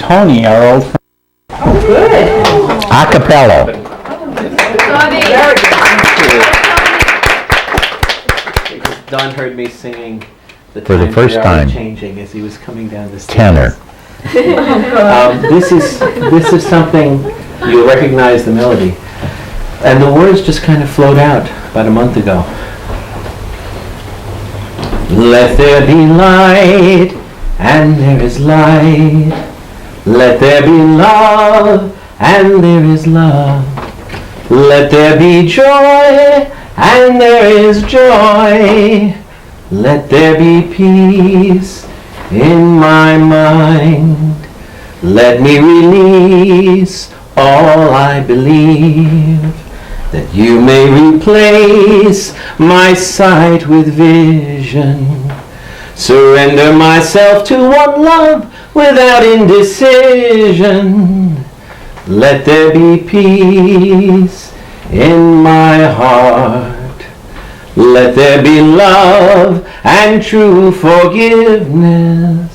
Tony, our old friend. A cappella. Don heard me singing For the first time. Changing as he was coming down the stairs. Tenor. This is something you'll recognize the melody, and the words just kind of flowed out about a month ago. Let there be light, and there is light. Let there be love, and there is love. Let there be joy, and there is joy. Let there be peace in my mind. Let me release all I believe, that you may replace my sight with vision. Surrender myself to one love without indecision. Let there be peace in my heart. Let there be love and true forgiveness.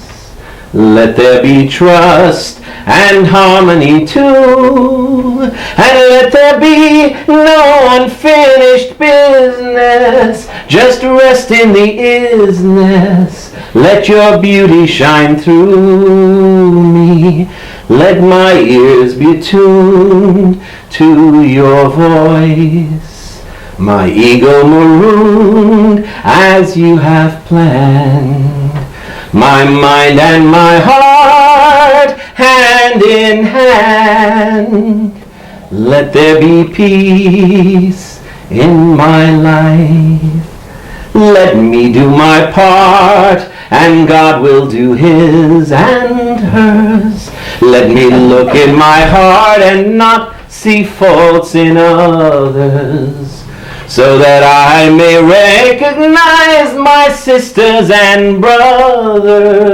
Let there be trust and harmony too. And let there be no unfinished business. Just rest in the isness. Let your beauty shine through me. Let my ears be tuned to your voice. My ego marooned as you have planned. My mind and my heart hand in hand. Let there be peace in my life. Let me do my part and God will do his and hers. Let me look in my heart and not see faults in others, so that I may recognize my sisters and brothers.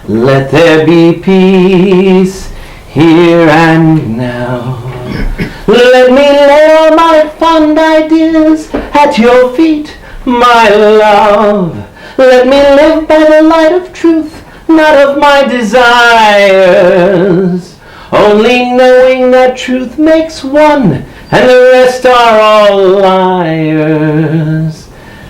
Let there be peace here and now. Let me lay all my fond ideas at your feet, my love. Let me live by the light of truth, not of my desires. Only knowing that truth makes one, and the rest are all liars.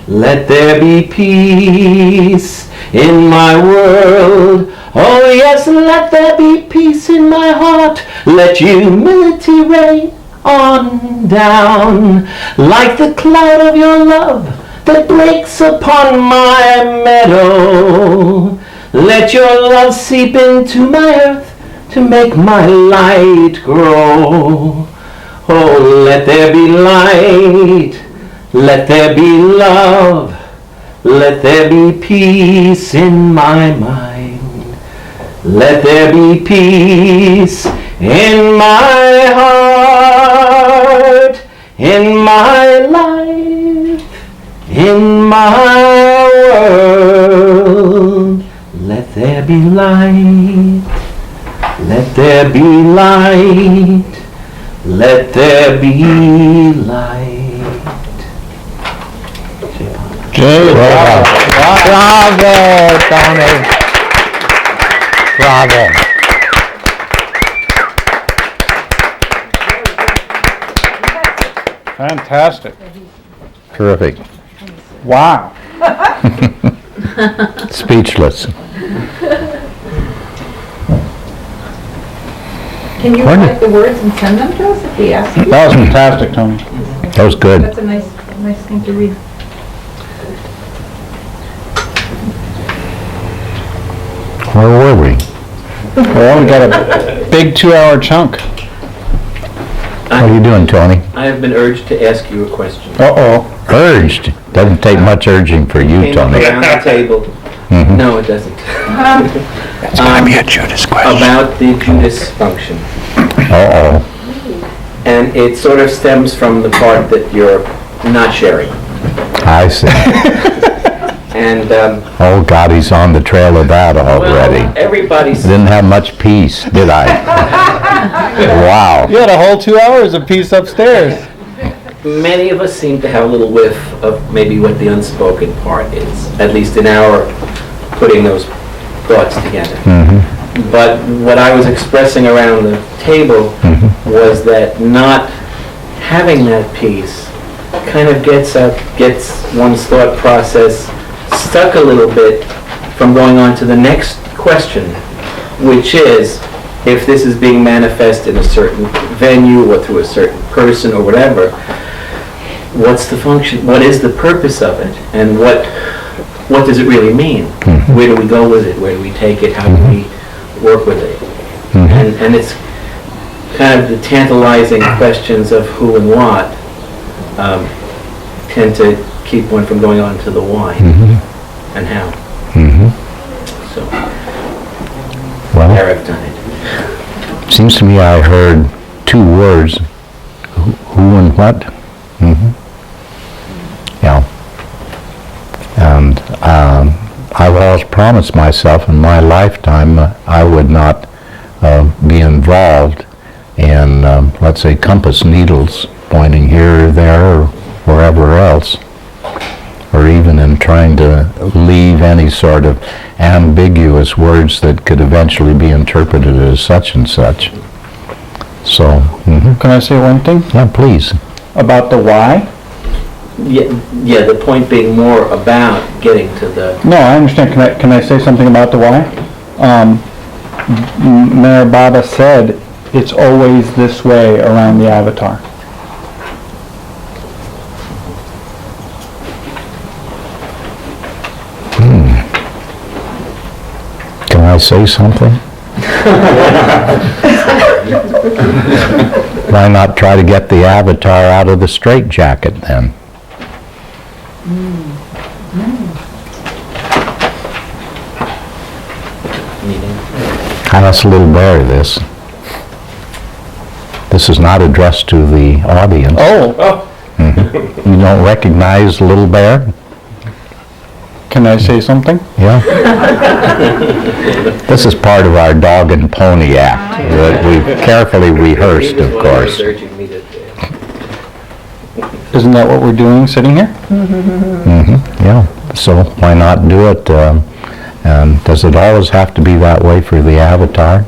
Let there be peace in my world. Oh yes, let there be peace in my heart. Let humility reign on down, like the cloud of your love that breaks upon my meadow. Let your love seep into my earth to make my light grow. Oh, let there be light, let there be love, let there be peace in my mind. Let there be peace in my heart, in my life, in my world. Let there be light, let there be light. Let there be light. Bravo, Tony. Bravo. Fantastic. Terrific. Wow. Speechless. Can you write the words and send them to us if we ask you? That was fantastic, Tony. That was good. That's a nice thing to read. Where were we? Well, we got a big 2-hour chunk. What are you doing, Tony? I have been urged to ask you a question. Uh-oh. Urged. Doesn't take much urging for you, Came up Tony. around the table. Mhm. No, it doesn't. It's going to be a Judas question. About the Judas function. Uh-oh. And it sort of stems from the part that you're not sharing. I see. And, Oh, God, he's on the trail of that already. well, everybody's... Didn't have much peace, did I? Wow. You had a whole 2 hours of peace upstairs. Many of us seem to have a little whiff of maybe what the unspoken part is, at least in our putting those thoughts together. Mm-hmm. But what I was expressing around the table was that not having that piece kind of gets one's thought process stuck a little bit from going on to the next question, which is, if this is being manifest in a certain venue or through a certain person or whatever, what's the function? What is the purpose of it? And what does it really mean? Where do we go with it? Where do we take it? How do we work with it? And it's kind of the tantalizing questions of who and what tend to keep one from going on to the why and how. So, Well, there I've done it. seems to me I heard two words, who and what. Yeah. And I've always promised myself in my lifetime I would not be involved in, let's say, compass needles pointing here or there or wherever else, or even in trying to leave any sort of ambiguous words that could eventually be interpreted as such and such. So, Can I say one thing yeah, please. about the why? Yeah, the point being more about getting to the... No, I understand. Can I say something about the why? Mayor Baba said it's always this way around the avatar. Can I say something? Why not try to get the avatar out of the straitjacket then? Ask Little Bear this. This is not addressed to the audience. Oh, You don't recognize Little Bear? can I say something? Yeah? This is part of our dog and pony act that we've carefully rehearsed, of course. Urging me to- Isn't that what we're doing, sitting here? Yeah, so why not do it? And does it always have to be that way for the avatar?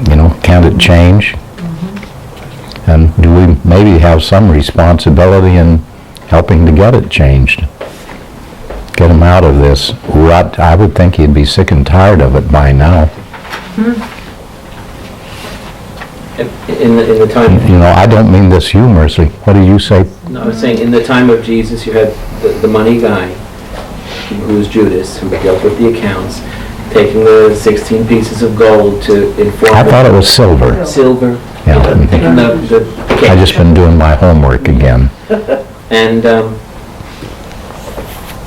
You know, can't it change? And do we maybe have some responsibility in helping to get it changed? Get him out of this rut. I would think he'd be sick and tired of it by now. In the time... You know, I don't mean this humorously. What do you say? No, I was saying, in the time of Jesus, you had the money guy, who was Judas, who dealt with the accounts, taking the 16 pieces of gold to inform... I thought it was silver. Silver. Yeah. Taking the I've just been doing my homework again. And,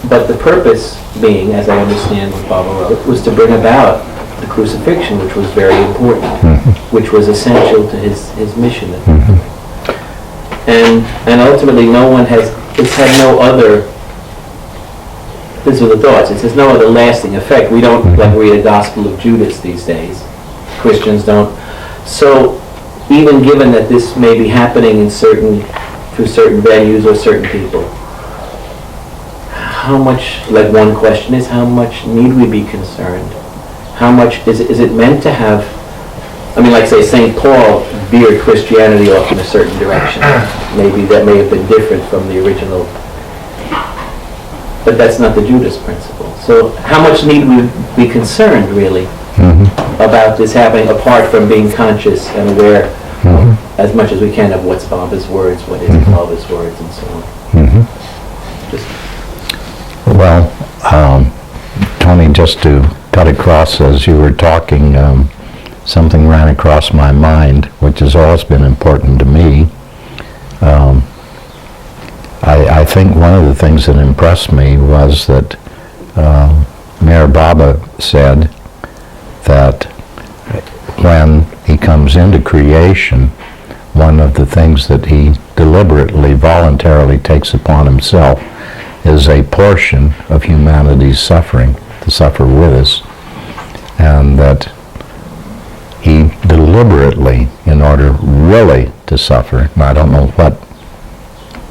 but the purpose being, as I understand what Baba wrote, was to bring about the crucifixion, which was very important, which was essential to his mission. And ultimately, no one has, it's had no other, these are the thoughts, it has no other lasting effect. We don't like read a Gospel of Judas these days. Christians don't. So even given that this may be happening in through certain venues or certain people, how much, like one question is, how much need we be concerned? How much, is it meant to have, I mean, like say St. Paul veered Christianity off in a certain direction. Maybe that may have been different from the original, but that's not the Judas principle. So how much need we be concerned, really, about this happening, apart from being conscious and aware as much as we can of what's Baba's words, what isn't Baba's words, and so on. Well, Tony, just to cut across as you were talking, something ran across my mind, which has always been important to me. I think one of the things that impressed me was that Mayor Baba said that when he comes into creation, one of the things that he deliberately, voluntarily takes upon himself is a portion of humanity's suffering, to suffer with us, and that he deliberately, in order really to suffer, and I don't know what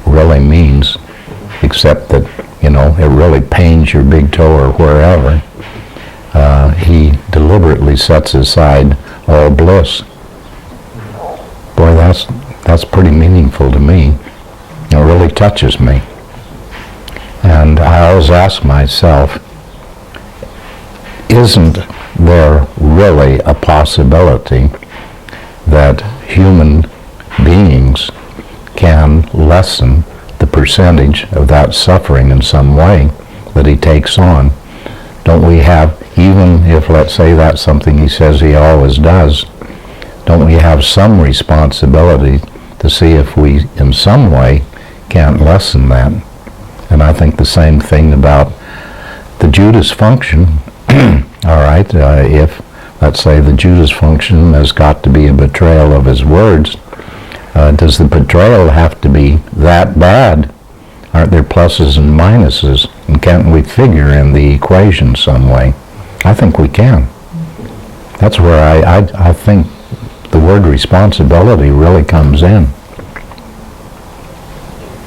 really means, except that, you know, it really pains your big toe or wherever, he deliberately sets aside all bliss. Boy, that's pretty meaningful to me. It really touches me. And I always ask myself, isn't there really a possibility that human beings can lessen the percentage of that suffering in some way that he takes on? Don't we have, even if, let's say, that's something he says he always does, don't we have some responsibility to see if we, in some way, can't lessen that? And I think the same thing about the Judas function. All right, if, let's say, the Judas function has got to be a betrayal of his words, does the betrayal have to be that bad? Aren't there pluses and minuses? And can't we figure in the equation some way? I think we can. That's where I think the word responsibility really comes in.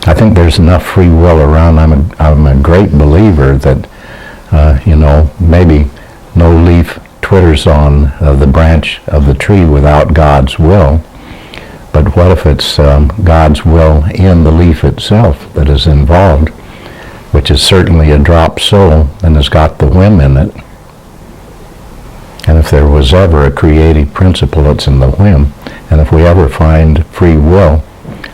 I think there's enough free will around. I'm a great believer that, maybe no leaf twitters on the branch of the tree without God's will. But what if it's God's will in the leaf itself that is involved, which is certainly a drop soul and has got the whim in it? And if there was ever a creative principle, it's in the whim. And if we ever find free will,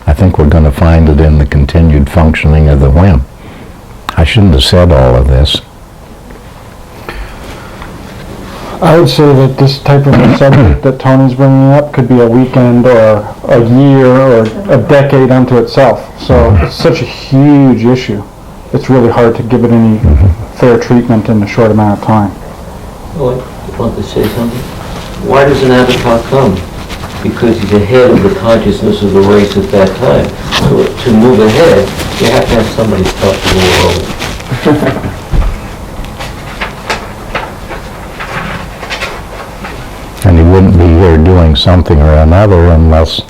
I think we're going to find it in the continued functioning of the whim. I shouldn't have said all of this. I would say that this type of a subject that Tony's bringing up could be a weekend or a year or a decade unto itself. So it's such a huge issue. It's really hard to give it any fair treatment in a short amount of time. Oh, I want to say something. Why does an avatar come? Because he's ahead of the consciousness of the race at that time. So to move ahead, you have to have somebody stop the world. And he wouldn't be here doing something or another unless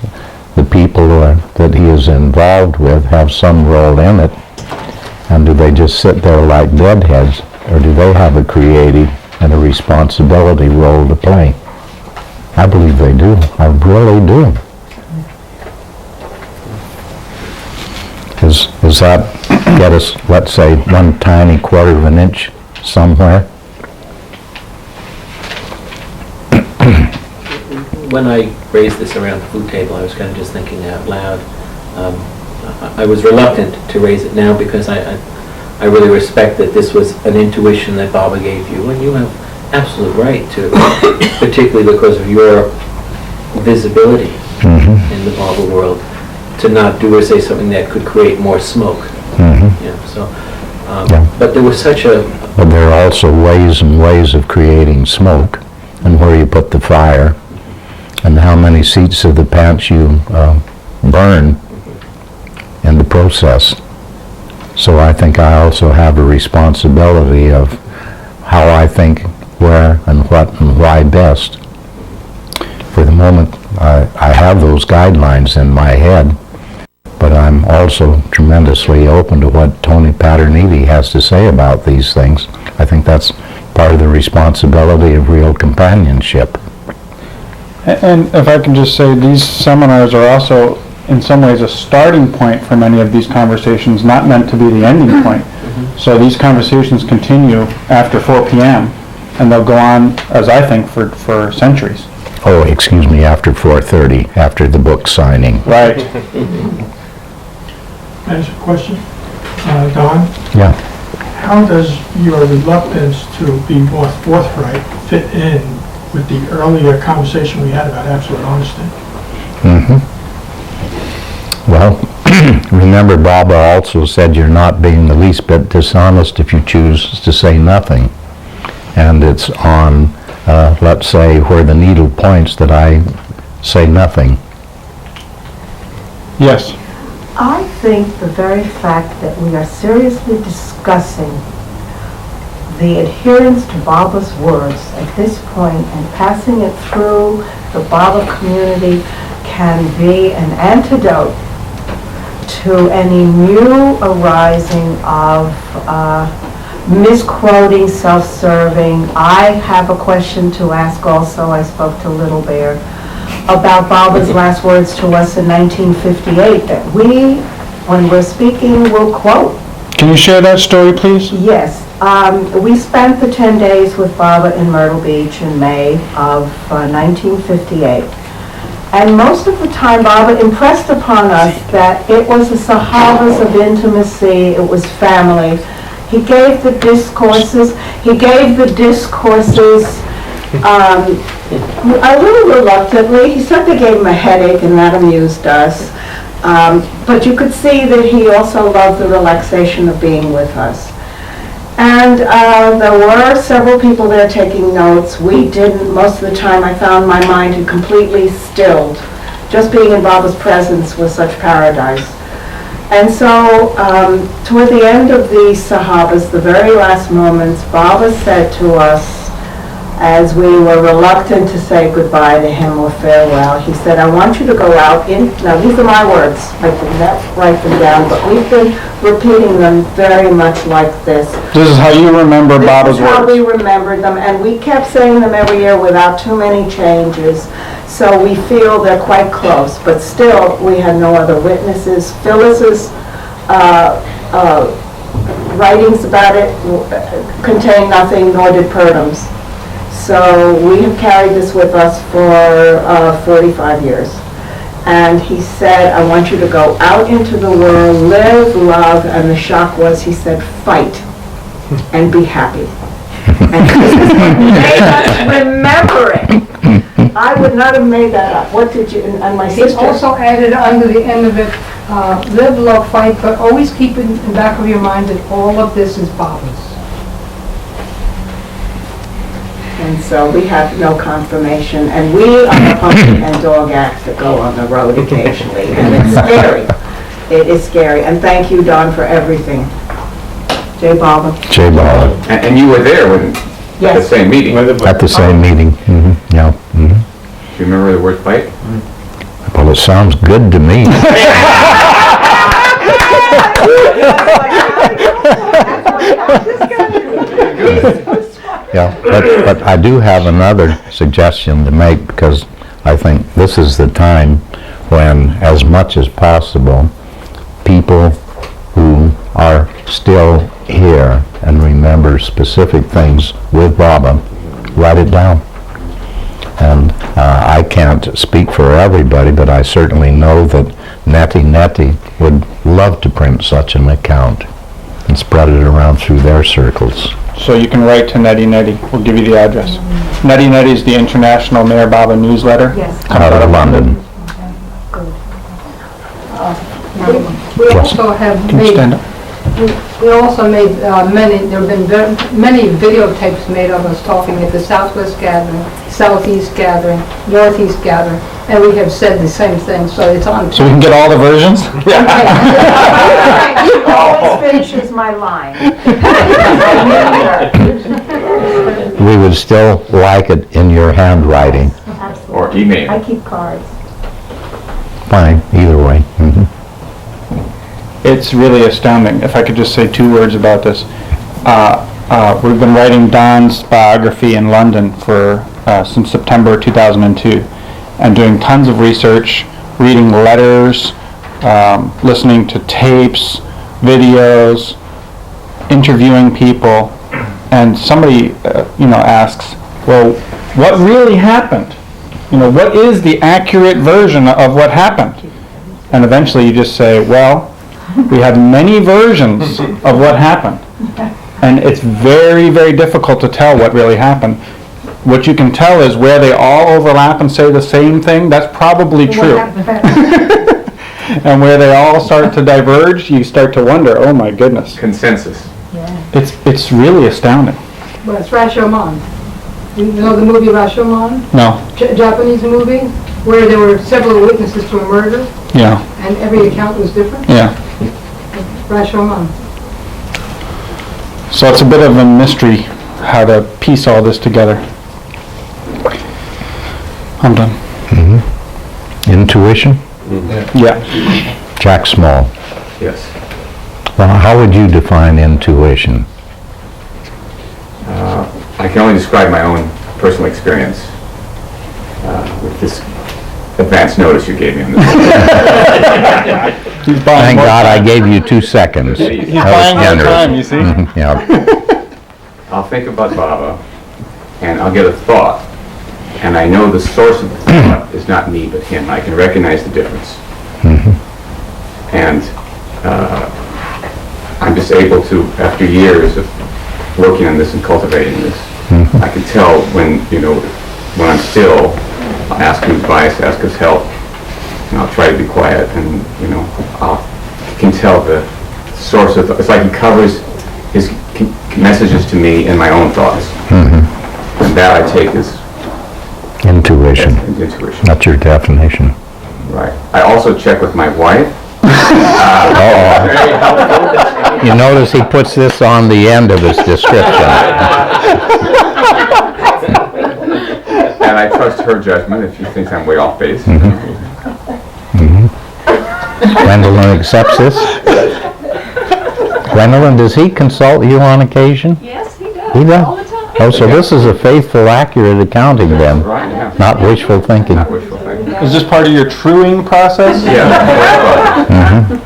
the people that he is involved with have some role in it. And do they just sit there like deadheads, or do they have a creative and a responsibility role to play? I believe they do. I really do. Does that get us, let's say, one tiny quarter of an inch somewhere? When I raised this around the food table, I was kind of just thinking out loud. I was reluctant to raise it now because I really respect that this was an intuition that Baba gave you, and you have absolute right to, particularly because of your visibility in the Baba world, to not do or say something that could create more smoke. But there was such a... But there are also ways and ways of creating smoke, and where you put the fire, and how many seats of the pants you burn in the process. So I think I also have a responsibility of how I think, where and what and why best. For the moment, I have those guidelines in my head, but I'm also tremendously open to what Tony Paterniti has to say about these things. I think that's part of the responsibility of real companionship. And if I can just say, these seminars are also, in some ways, a starting point for many of these conversations, not meant to be the ending point. So these conversations continue after 4 p.m., and they'll go on, as I think, for centuries. Oh, excuse me, after 4:30, after the book signing. Right. Can I ask a question? Don, Yeah. how does your reluctance to be more forthright fit in with the earlier conversation we had about absolute honesty? Well, remember Baba also said you're not being the least bit dishonest if you choose to say nothing. And it's on, let's say, where the needle points that I say nothing. Yes. I think the very fact that we are seriously discussing the adherence to Baba's words at this point and passing it through the Baba community can be an antidote to any new arising of misquoting, self-serving. I have a question to ask also. I spoke to Little Bear about Baba's last words to us in 1958 that we, when we're speaking, will quote. Can you share that story, please? Yes. We spent the 10 days with Baba in Myrtle Beach in May of 1958. And most of the time, Baba impressed upon us that it was the Sahabas of intimacy, it was family. He gave the discourses, a little reluctantly. He said they gave him a headache and that amused us. But you could see that he also loved the relaxation of being with us. And there were several people there taking notes. We didn't. Most of the time I found my mind had completely stilled. Just being in Baba's presence was such paradise. And so toward the end of the Sahabas, the very last moments, Baba said to us, as we were reluctant to say goodbye to him or farewell, he said, I want you to go out in, now these are my words, I did not write them down, but we've been repeating them very much like this. This is how you remember Baba's This is how we words. remembered them, and we kept saying them every year without too many changes, so we feel they're quite close, but still, we had no other witnesses. Phyllis's writings about it contain nothing, nor did Purdham's. So we have carried this with us for 45 years. And he said, I want you to go out into the world, live, love, and the shock was, he said, fight and be happy. And this is what made us remember it. I would not have made that up. What did you, and my He sister? also added under the end of it, live, love, fight, but always keep in the back of your mind that all of this is Baba's. And so we have no confirmation, and we are the pumpkin and dog acts that go on the road occasionally, and it's scary. It is scary, and thank you, Don, for everything. Jai Baba. Jay Bala, And you were there when, at the Yes. same meeting. Do at the same meeting. Yeah. you remember the word fight? Well, it sounds good to me. Yeah, but I do have another suggestion to make, because I think this is the time when, as much as possible, people who are still here and remember specific things with Baba, write it down. And I can't speak for everybody, but I certainly know that Nettie would love to print such an account and spread it around through their circles. So you can write to Nettie. We'll give you the address. Nettie is the International Mayor Baba newsletter. Yes. Out of London. We also have Can you made, stand up? we also made many, there have been many videotapes made of us talking at the Southwest Gathering, Southeast Gathering, Northeast Gathering, and we have said the same thing, so it's on. So we can get all the versions? He always finishes my line. We would still like it in your handwriting. Absolutely. Or email? I keep cards. Fine, either way. It's really astounding. If I could just say two words about this. We've been writing Don's biography in London for since September 2002, and doing tons of research, reading letters, listening to tapes, videos, interviewing people, and somebody asks, well, what really happened? What is the accurate version of what happened? And eventually you just say, well, we have many versions of what happened. And it's very, very difficult to tell what really happened. What you can tell is where they all overlap and say the same thing, that's probably true. And where they all start to diverge, you start to wonder, oh my goodness. Consensus. It's really astounding. Well, it's Rashomon. You know the movie Rashomon? No, Japanese movie, where there were several witnesses to a murder, yeah, and every account was different? yeah. Rashomon. So it's a bit of a mystery how to piece all this together. I'm done. Intuition? Yeah. Jack Small. Yes. Well, how would you define intuition? I can only describe my own personal experience with this advance notice you gave me on this. Thank God I gave you 2 seconds. He's buying more time, you see? Yeah. I'll think about Baba, and I'll get a thought, and I know the source of the thought is not me, but him. I can recognize the difference. And I'm just able to, after years of working on this and cultivating this, I can tell when, when I'm still, I'll ask him advice, ask his help, and I'll try to be quiet, and, I can tell the source of, it's like he covers his messages to me in my own thoughts. And that I take as Intuition. intuition. That's your definition. Right. I also check with my wife. You notice he puts this on the end of his description. And I trust her judgment if she thinks I'm way off base. Gwendolyn accepts this? Gwendolyn, does he consult you on occasion? Yes, he does. He does? All the time. Oh, so this is a faithful, accurate accounting then, Right, yeah. not wishful thinking. Not wishful thinking. Is this part of your truing process? Yeah.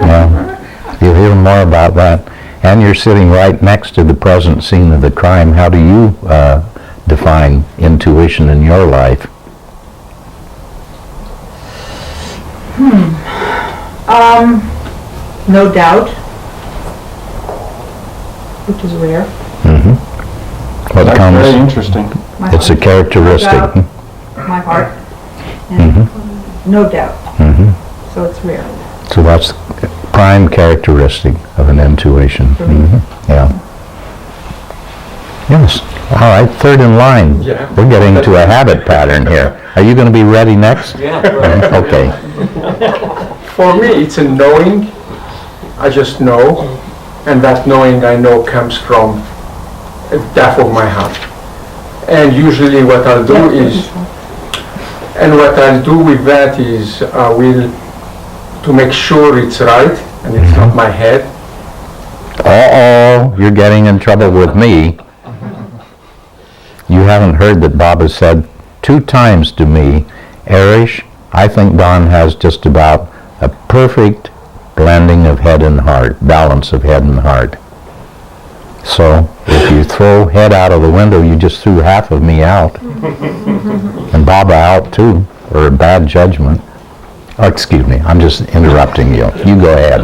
Yeah. You'll hear more about that. And you're sitting right next to the present scene of the crime. How do you define intuition in your life? No doubt, which is rare. What That's very comes? interesting. My It's a heart. characteristic. No doubt, my heart, and no doubt. So it's rare. So that's a prime characteristic of an intuition. Yeah. Yes. All right, third in line. Yeah. We're getting to a habit pattern here. Are you going to be ready next? Yeah. Okay. For me, it's a knowing. I just know, and that knowing I know comes from the depth of my heart. And usually what I'll do is, and what I'll do with that is I will, to make sure it's right and it's not my head. Uh-oh, you're getting in trouble with me. You haven't heard that Baba said 2 times to me, Arish, I think Don has just about a perfect blending of head and heart, balance of head and heart. So if you throw head out of the window, you just threw half of me out. And Baba out too, or a bad judgment. Oh, excuse me, I'm just interrupting you. You go ahead.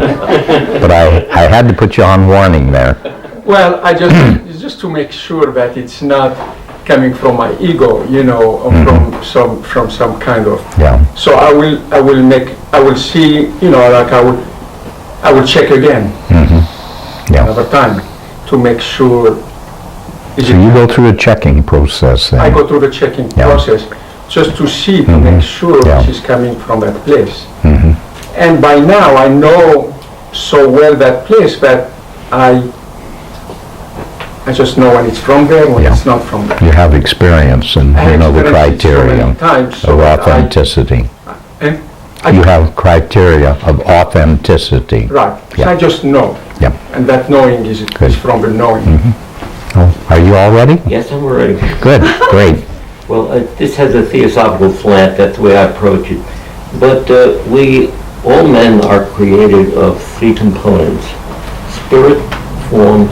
But I had to put you on warning there. Well, it's just to make sure that it's not coming from my ego, or from some kind of. Yeah. So I will see, like I will check again Yeah. another time to make sure. So you go through a checking process then? I go through the checking process just to see, to make sure Yeah. she's coming from that place. And by now I know so well that place that I just know when it's from there, when Yeah. it's not from there. You have experience and I you know the experienced it so many criteria times, so of that authenticity. and You have criteria of authenticity. Right, so Yeah. I just know. Yeah. And that knowing is Good. from the knowing. Oh, are you all ready? Yes, I'm ready. Good, great. Well, this has a theosophical slant, that's the way I approach it. But all men are created of 3 components: spirit, form,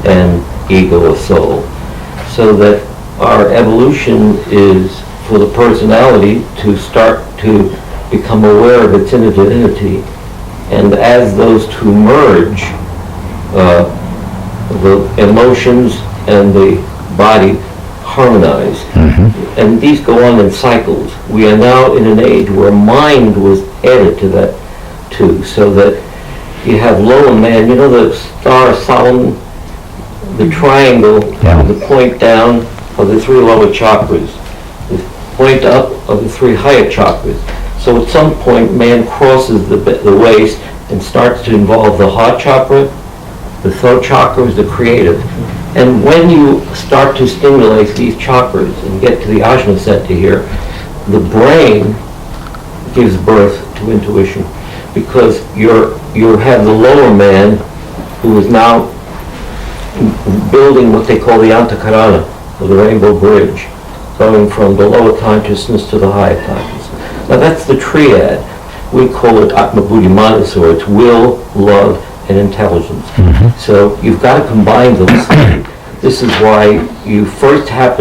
and ego or soul. So that our evolution is for the personality to start to become aware of its inner divinity. And as those 2 merge, the emotions and the body harmonize. And these go on in cycles. We are now in an age where mind was added to that too, so that you have lower man, the Star of Solomon, the triangle, Yeah. the point down of the 3 lower chakras, the point up of the 3 higher chakras. So at some point man crosses the waist and starts to involve the heart chakra. The throat chakra is the creative. And when you start to stimulate these chakras and get to the ajna center here, the brain gives birth to intuition, because you have the lower man who is now building what they call the antakarana, of the Rainbow Bridge, going from the lower consciousness to the higher consciousness. Now that's the triad. We call it Atma Buddhi Manasa, it's will, love, and intelligence. So you've got to combine those things. This is why you have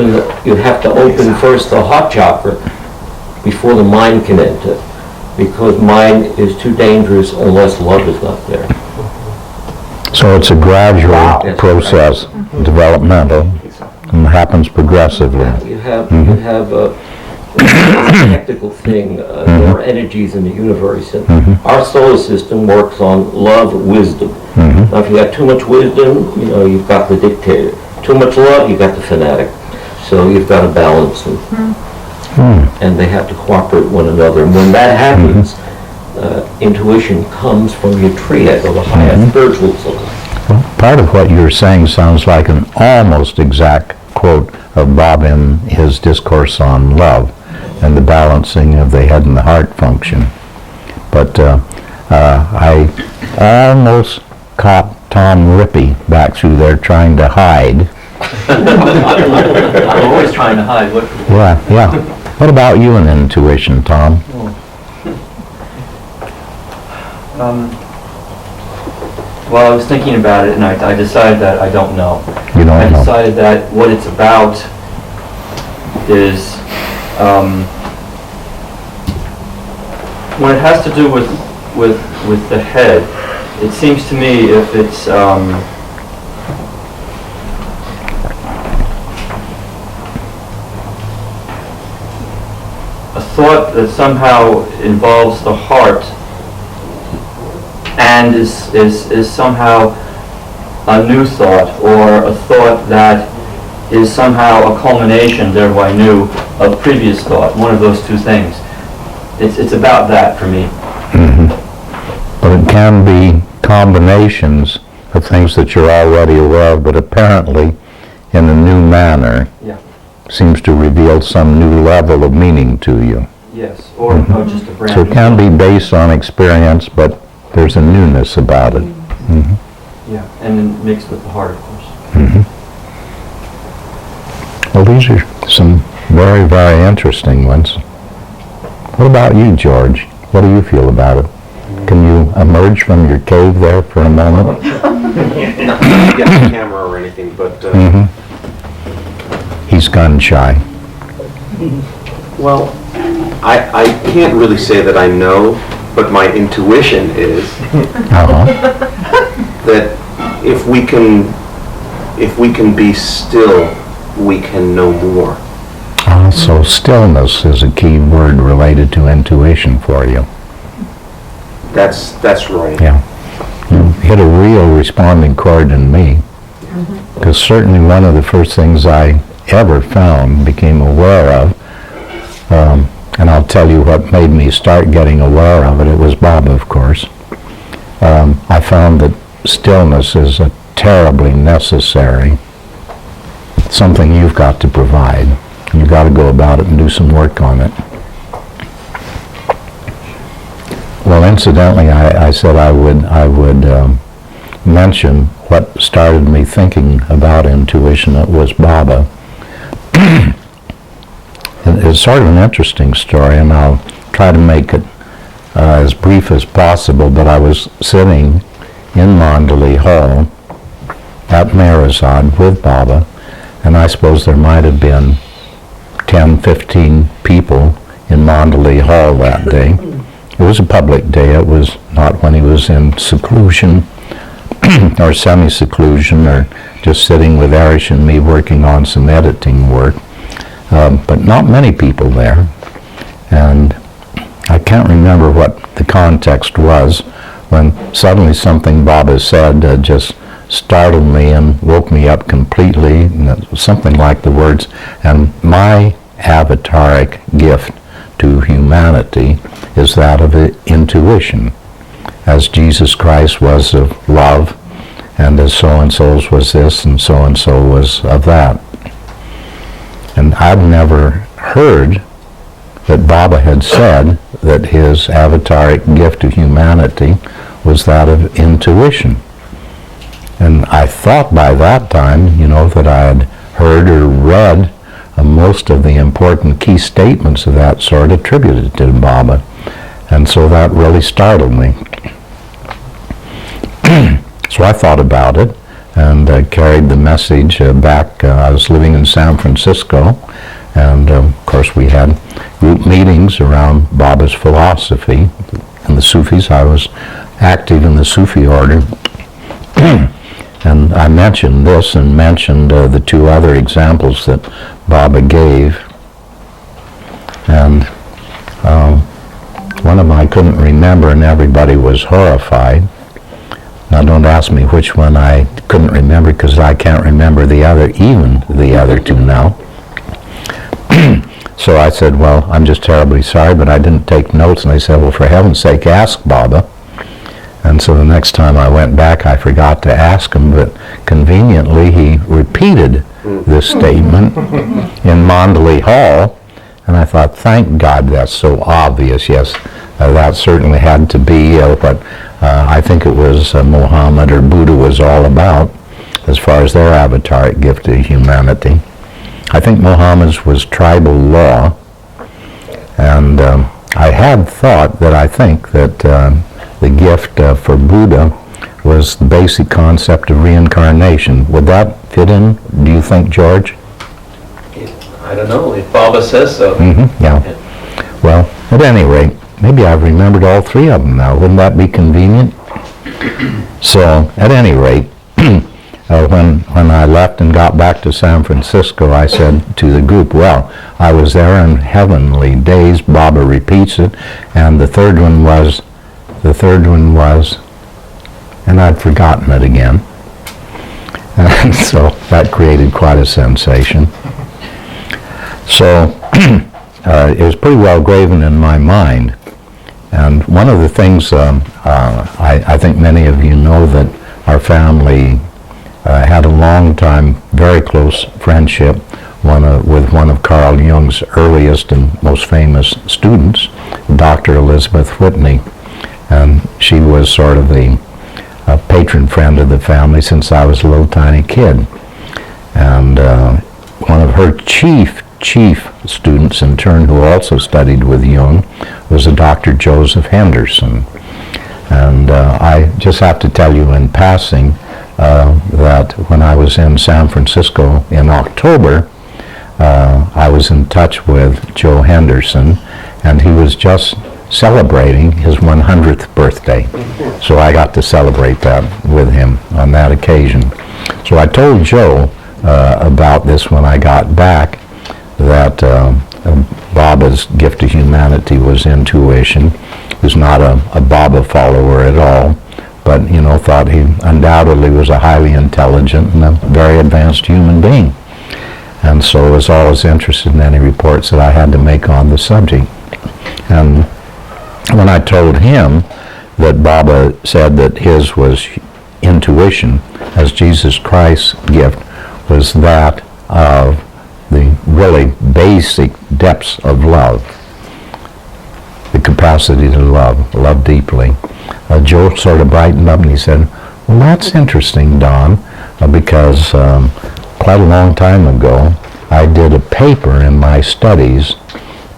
to open first the heart chakra before the mind can enter, because mind is too dangerous unless love is not there. So it's a gradual Yes. process, developmental, and happens progressively. You have a technical thing. There are energies in the universe, and our solar system works on love, wisdom. Now, if you got too much wisdom, you've got the dictator. Too much love, you've got the fanatic. So you've got to balance them, and they have to cooperate with one another. And when that happens, intuition comes from your triad or the higher spiritual soul. Well, part of what you're saying sounds like an almost exact quote of Bob in his discourse on love and the balancing of the head and the heart function. But I almost caught Tom Rippey back through there trying to hide. I'm always trying to hide. Yeah. What about you and intuition, Tom? Well, I was thinking about it, and I decided that I don't know. You I don't know. decided that what it's about is, when it has to do with the head, it seems to me if it's, a thought that somehow involves the heart and is somehow a new thought, or a thought that is somehow a culmination, thereby new, of previous thought. One of those two things. It's about that for me. But it can be combinations of things that you're already aware of, but apparently in a new manner. Yeah. Seems to reveal some new level of meaning to you. Yes, or just a brand So new it can thought. be based on experience, but there's a newness about it. Yeah, and then mixed with the heart, of course. Well, these are some very, very interesting ones. What about you, George? What do you feel about it? Can you emerge from your cave there for a moment? Not get the camera or anything, but He's gun shy. well, I can't really say that I know, but my intuition is that if we can be still, we can know more. So stillness is a key word related to intuition for you. That's right. Yeah. You hit a real responding chord in me. Because certainly one of the first things I ever found, became aware of, and I'll tell you what made me start getting aware of it. It was Bob, of course. I found that stillness is a terribly necessary, something you've got to provide. You've got to go about it and do some work on it. Well, incidentally, I said I would mention what started me thinking about intuition. It was Baba. It's sort of an interesting story, and I'll try to make it as brief as possible, but I was sitting in Mandalay Hall at Marizad with Baba, and I suppose there might have been 10, 15 people in Mandalay Hall that day. It was a public day. It was not when he was in seclusion or semi-seclusion or just sitting with Arish and me working on some editing work. But not many people there. And I can't remember what the context was when suddenly something Baba said just startled me and woke me up completely. And it was something like the words, "And my avataric gift to humanity is that of intuition, as Jesus Christ was of love, and as so-and-so's was this, and so was of that." And I've never heard that Baba had said that his avataric gift to humanity was that of intuition. And I thought by that time, that I had heard or read most of the important key statements of that sort attributed to Baba. And so that really startled me. So I thought about it and carried the message back. I was living in San Francisco, and of course we had group meetings around Baba's philosophy. And the Sufis, I was active in the Sufi order. And I mentioned this and mentioned the two other examples that Baba gave. And one of them I couldn't remember, and everybody was horrified. Now don't ask me which one I couldn't remember, because I can't remember even the other two now. So I said, well, I'm just terribly sorry, but I didn't take notes. And they said, well, for heaven's sake, ask Baba. And so the next time I went back, I forgot to ask him, but conveniently he repeated this statement in Mandalay Hall. And I thought, thank God, that's so obvious. Yes, that certainly had to be what I think it was Muhammad or Buddha was all about, as far as their avatar gift to humanity. I think Muhammad's was tribal law, and I had thought that I think that the gift for Buddha was the basic concept of reincarnation. Would that fit in, do you think, George? I don't know, if Baba says so. Yeah. Well, at any rate, maybe I've remembered all three of them now. Wouldn't that be convenient? So, at any rate, when I left and got back to San Francisco, I said to the group, well, I was there in heavenly days. Baba repeats it. And the third one was, and I'd forgotten it again. And so that created quite a sensation. So it was pretty well graven in my mind. And one of the things, I think many of you know that our family had a long time, very close friendship with one of Carl Jung's earliest and most famous students, Dr. Elizabeth Whitney. And she was sort of the patron friend of the family since I was a little tiny kid. And one of her chief students, in turn, who also studied with Jung, was a Dr. Joseph Henderson. And I just have to tell you in passing that when I was in San Francisco in October, I was in touch with Joe Henderson, and he was just celebrating his 100th birthday. So I got to celebrate that with him on that occasion. So I told Joe about this when I got back, that Baba's gift to humanity was intuition. He was not a Baba follower at all, but, thought he undoubtedly was a highly intelligent and a very advanced human being. And so was always interested in any reports that I had to make on the subject. And when I told him that Baba said that his was intuition, as Jesus Christ's gift was that of the really basic depths of love, the capacity to love deeply. Joe sort of brightened up and he said, well, that's interesting, Don, because quite a long time ago I did a paper in my studies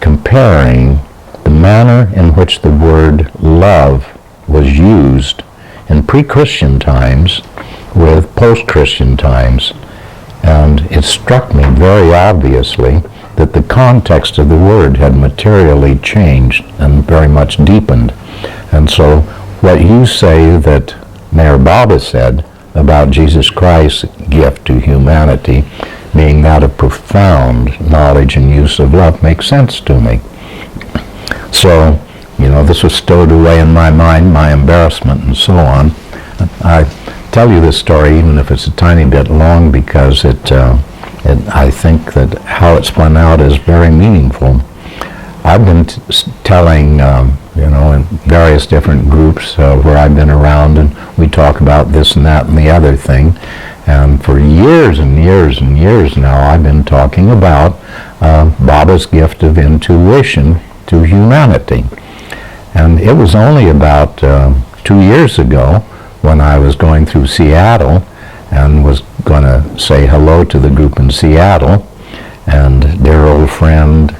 comparing the manner in which the word love was used in pre-Christian times with post-Christian times. And it struck me very obviously that the context of the word had materially changed and very much deepened. And so what you say that Mayor Baba said about Jesus Christ's gift to humanity being that of profound knowledge and use of love makes sense to me. So, this was stowed away in my mind, my embarrassment and so on. I tell you this story even if it's a tiny bit long because I think that how it spun out is very meaningful. I've been telling, in various different groups where I've been around, and we talk about this and that and the other thing. And for years and years and years now, I've been talking about Baba's gift of intuition to humanity. And it was only about 2 years ago when I was going through Seattle and was going to say hello to the group in Seattle, and dear old friend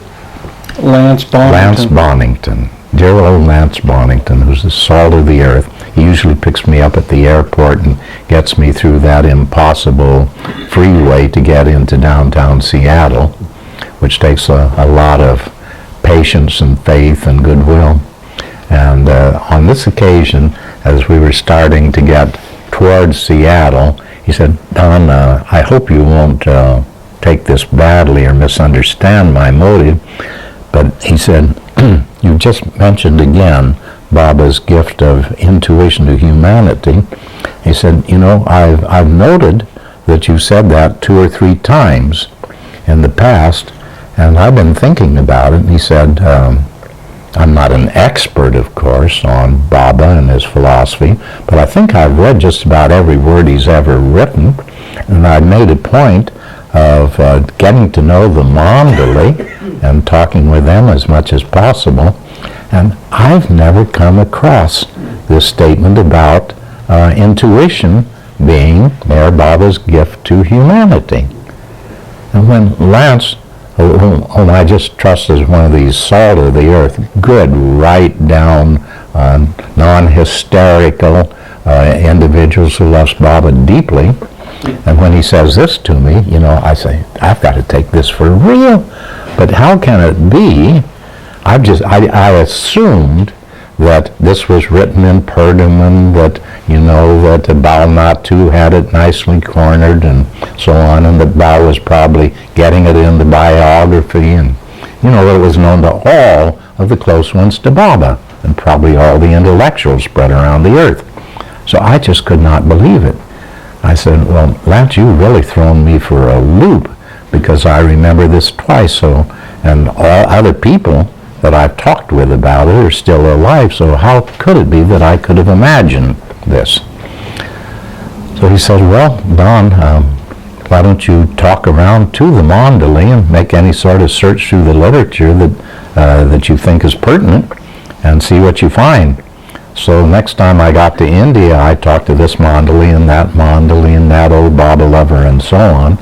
Lance Bonington, dear old Lance Bonington, who's the salt of the earth. He usually picks me up at the airport and gets me through that impossible freeway to get into downtown Seattle, which takes a lot of patience and faith and goodwill. And on this occasion, as we were starting to get towards Seattle, he said, "Don, I hope you won't take this badly or misunderstand my motive," but he said, "You just mentioned again Baba's gift of intuition to humanity." He said, "You know, I've noted that you said that 2 or 3 times in the past, and I've been thinking about it." And he said, "I'm not an expert, of course, on Baba and his philosophy, but I think I've read just about every word he's ever written, and I made a point of getting to know the Mandali and talking with them as much as possible, and I've never come across this statement about intuition being Mayor Baba's gift to humanity." And when Lance, whom I just trust as one of these salt of the earth, good, right down, non-hysterical individuals who loves Baba deeply, and when he says this to me, you know, I say, I've got to take this for real. But how can it be? I assumed that this was written in Pergamon, that, you know, that Baal Natu had it nicely cornered and so on, and that Baal was probably getting it in the biography, and, you know, that it was known to all of the close ones to Baba, and probably all the intellectuals spread around the earth. So I just could not believe it. I said, "Well, Lance, you've really thrown me for a loop, because I remember this twice, so, and all other people that I've talked with about it are still alive, so how could it be that I could have imagined this?" So he said, "Well, Don, why don't you talk around to the Mandali and make any sort of search through the literature that you think is pertinent and see what you find." So next time I got to India, I talked to this Mandali and that old Baba lover and so on.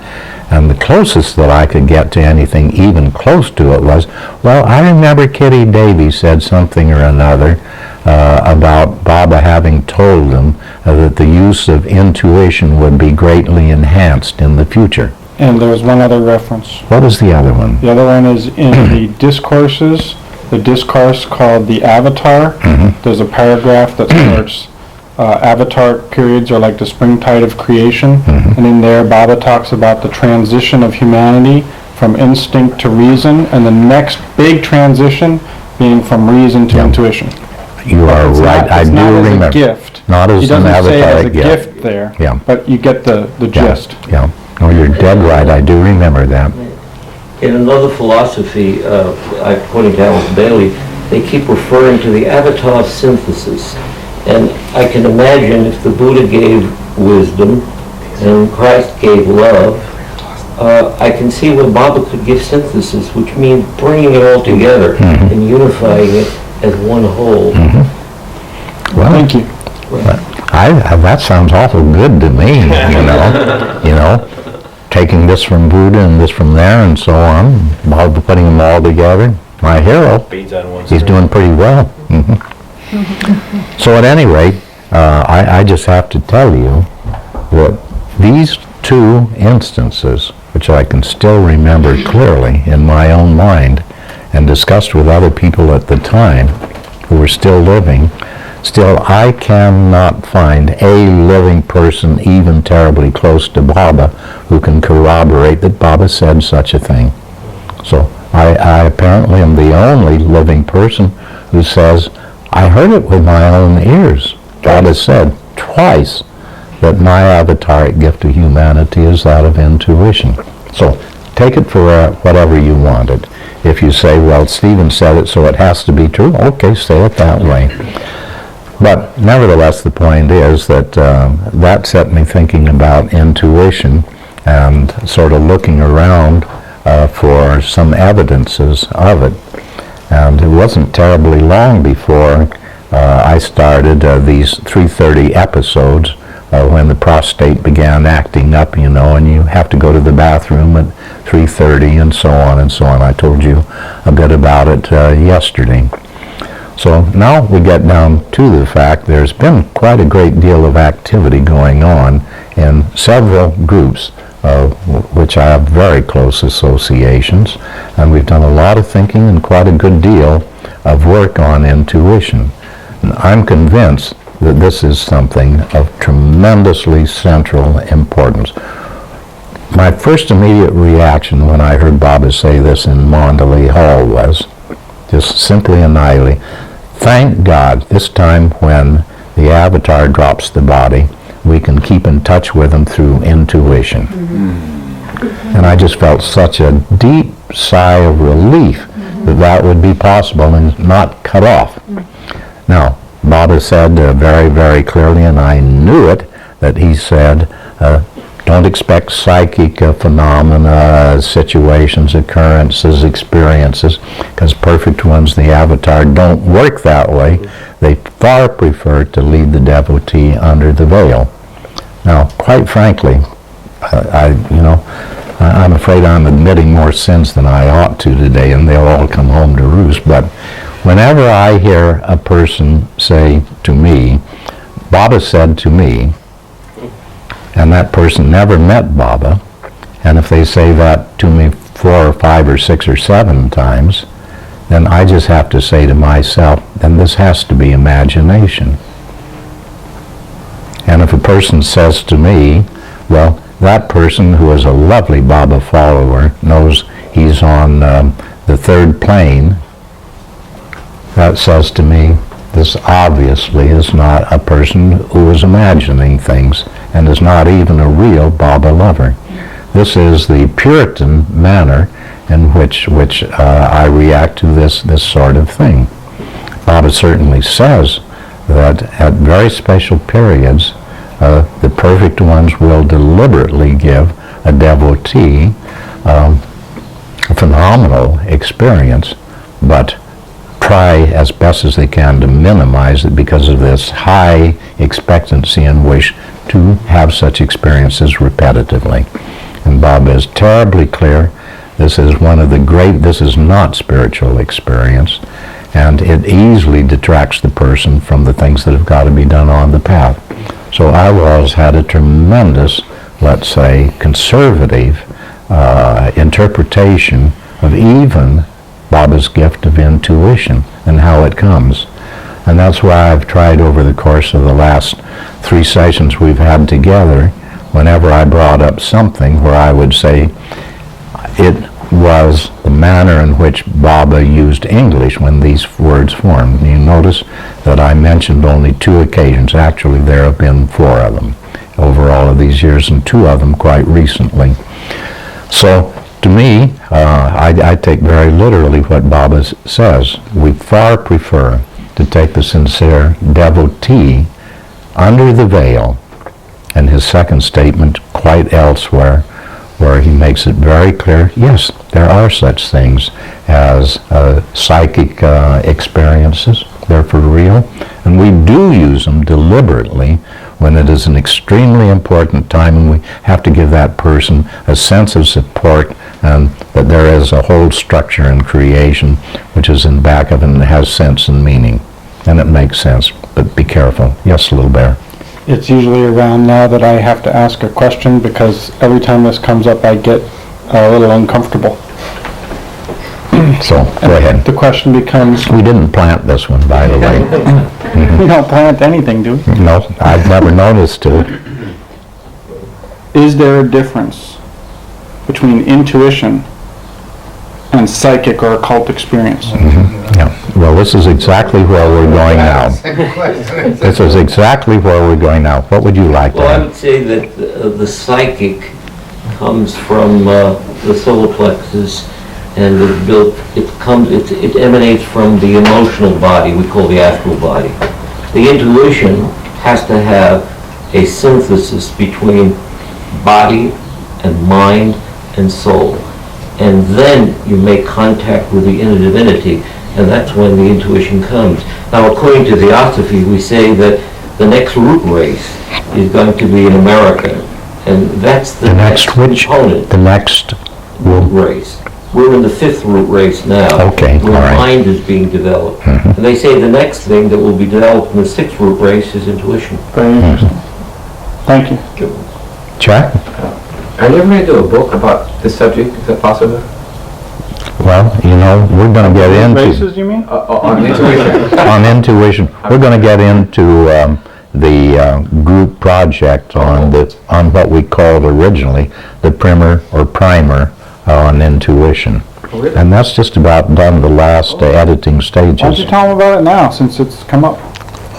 And the closest that I could get to anything even close to it was, well, I remember Kitty Davies said something or another about Baba having told him that the use of intuition would be greatly enhanced in the future. And there's one other reference. What was the other one? The other one is in the discourses, the discourse called the Avatar. There's a paragraph that starts, Avatar periods are like the springtide of creation, and in there Baba talks about the transition of humanity from instinct to reason, and the next big transition being from reason to intuition. You are right. I do remember. It's not as a gift. Not as an He doesn't say it as a avataric gift there, Yeah. but you get the gist. Yeah. No, you're dead right. I do remember that. In another philosophy, according to Alice Bailey, they keep referring to the avatar synthesis. And I can imagine if the Buddha gave wisdom and Christ gave love, I can see where Baba could give synthesis, which means bringing it all together and unifying it as one whole. Well, Thank you. that sounds awful good to me, you know, taking this from Buddha and this from there and so on, putting them all together. My hero, he's doing pretty well. So at any rate, I just have to tell you that these 2 instances, which I can still remember clearly in my own mind and discussed with other people at the time who were still living, still I cannot find a living person even terribly close to Baba who can corroborate that Baba said such a thing. So I apparently am the only living person who says, I heard it with my own ears. Baba said twice that my avataric gift to humanity is that of intuition. So take it for whatever you want it. If you say, well, Stephen said it, so it has to be true, okay, say it that way. But nevertheless, the point is that that set me thinking about intuition and sort of looking around for some evidences of it. And it wasn't terribly long before I started these 3:30 episodes when the prostate began acting up, and you have to go to the bathroom at 3:30 and so on and so on. I told you a bit about it yesterday. So now we get down to the fact there's been quite a great deal of activity going on in several groups, which I have very close associations, and we've done a lot of thinking and quite a good deal of work on intuition. And I'm convinced that this is something of tremendously central importance. My first immediate reaction when I heard Baba say this in Mandalay Hall was just simply annihilate. Thank God this time when the avatar drops the body, we can keep in touch with him through intuition. And I just felt such a deep sigh of relief that that would be possible and not cut off. Now, Baba said very, very clearly, and I knew it, that he said, don't expect psychic phenomena, situations, occurrences, experiences, because perfect ones, the avatar, don't work that way. They far prefer to lead the devotee under the veil. Now, quite frankly, I'm afraid I'm admitting more sins than I ought to today, and they'll all come home to roost. But whenever I hear a person say to me, Baba said to me, and that person never met Baba, and if they say that to me 4 or 5 or 6 or 7 times, then I just have to say to myself, then this has to be imagination. And if a person says to me, well, that person who is a lovely Baba follower knows he's on the 3rd plane, that says to me, this obviously is not a person who is imagining things and is not even a real Baba lover. This is the Puritan manner in which I react to this sort of thing. Baba certainly says that at very special periods, the perfect ones will deliberately give a devotee a phenomenal experience, but try as best as they can to minimize it because of this high expectancy and wish to have such experiences repetitively. And Baba is terribly clear. This is this is not spiritual experience, and it easily detracts the person from the things that have got to be done on the path. So I've always had a tremendous, let's say, conservative interpretation of even Baba's gift of intuition and how it comes. And that's why I've tried over the course of the last 3 sessions we've had together, whenever I brought up something where I would say it was the manner in which Baba used English when these words formed. You notice that I mentioned only 2 occasions. Actually, there have been 4 of them over all of these years, and 2 of them quite recently. So, to me, I take very literally what Baba says. We far prefer to take the sincere devotee under the veil, and his second statement quite elsewhere, where he makes it very clear, yes, there are such things as psychic experiences. They're for real, and we do use them deliberately when it is an extremely important time, and we have to give that person a sense of support and that there is a whole structure in creation which is in back of it and has sense and meaning. And it makes sense, but be careful. Yes, Little Bear. It's usually around now that I have to ask a question because every time this comes up I get a little uncomfortable. So, go ahead. The question becomes... We didn't plant this one, by the way. We don't plant anything, do we? No, I've never noticed to. Is there a difference between intuition and psychic or occult experience? Yeah. Well, this is exactly where we're going now. This is exactly where we're going now. What would you like to Well, I add? would say that the psychic comes from the solar plexus, and it emanates from the emotional body we call the astral body. The intuition has to have a synthesis between body and mind and soul. And then you make contact with the inner divinity, and that's when the intuition comes. Now, according to Theosophy, we say that the next root race is going to be in America, and that's the The next which? component. The next, Root race. We're in the 5th root race now. Okay, Where all right. mind is being developed. And they say the next thing that will be developed in the 6th root race is intuition. Very interesting. Thank you. Chuck? Are you ever going to do a book about this subject? Is that possible? Well, you know, we're going to get into... Races, you mean? On intuition? On intuition. We're going to get into the group project on what we called originally the primer or primer on intuition. Really? And that's just about done the last editing Why don't stages. you tell them about it now, since it's come up?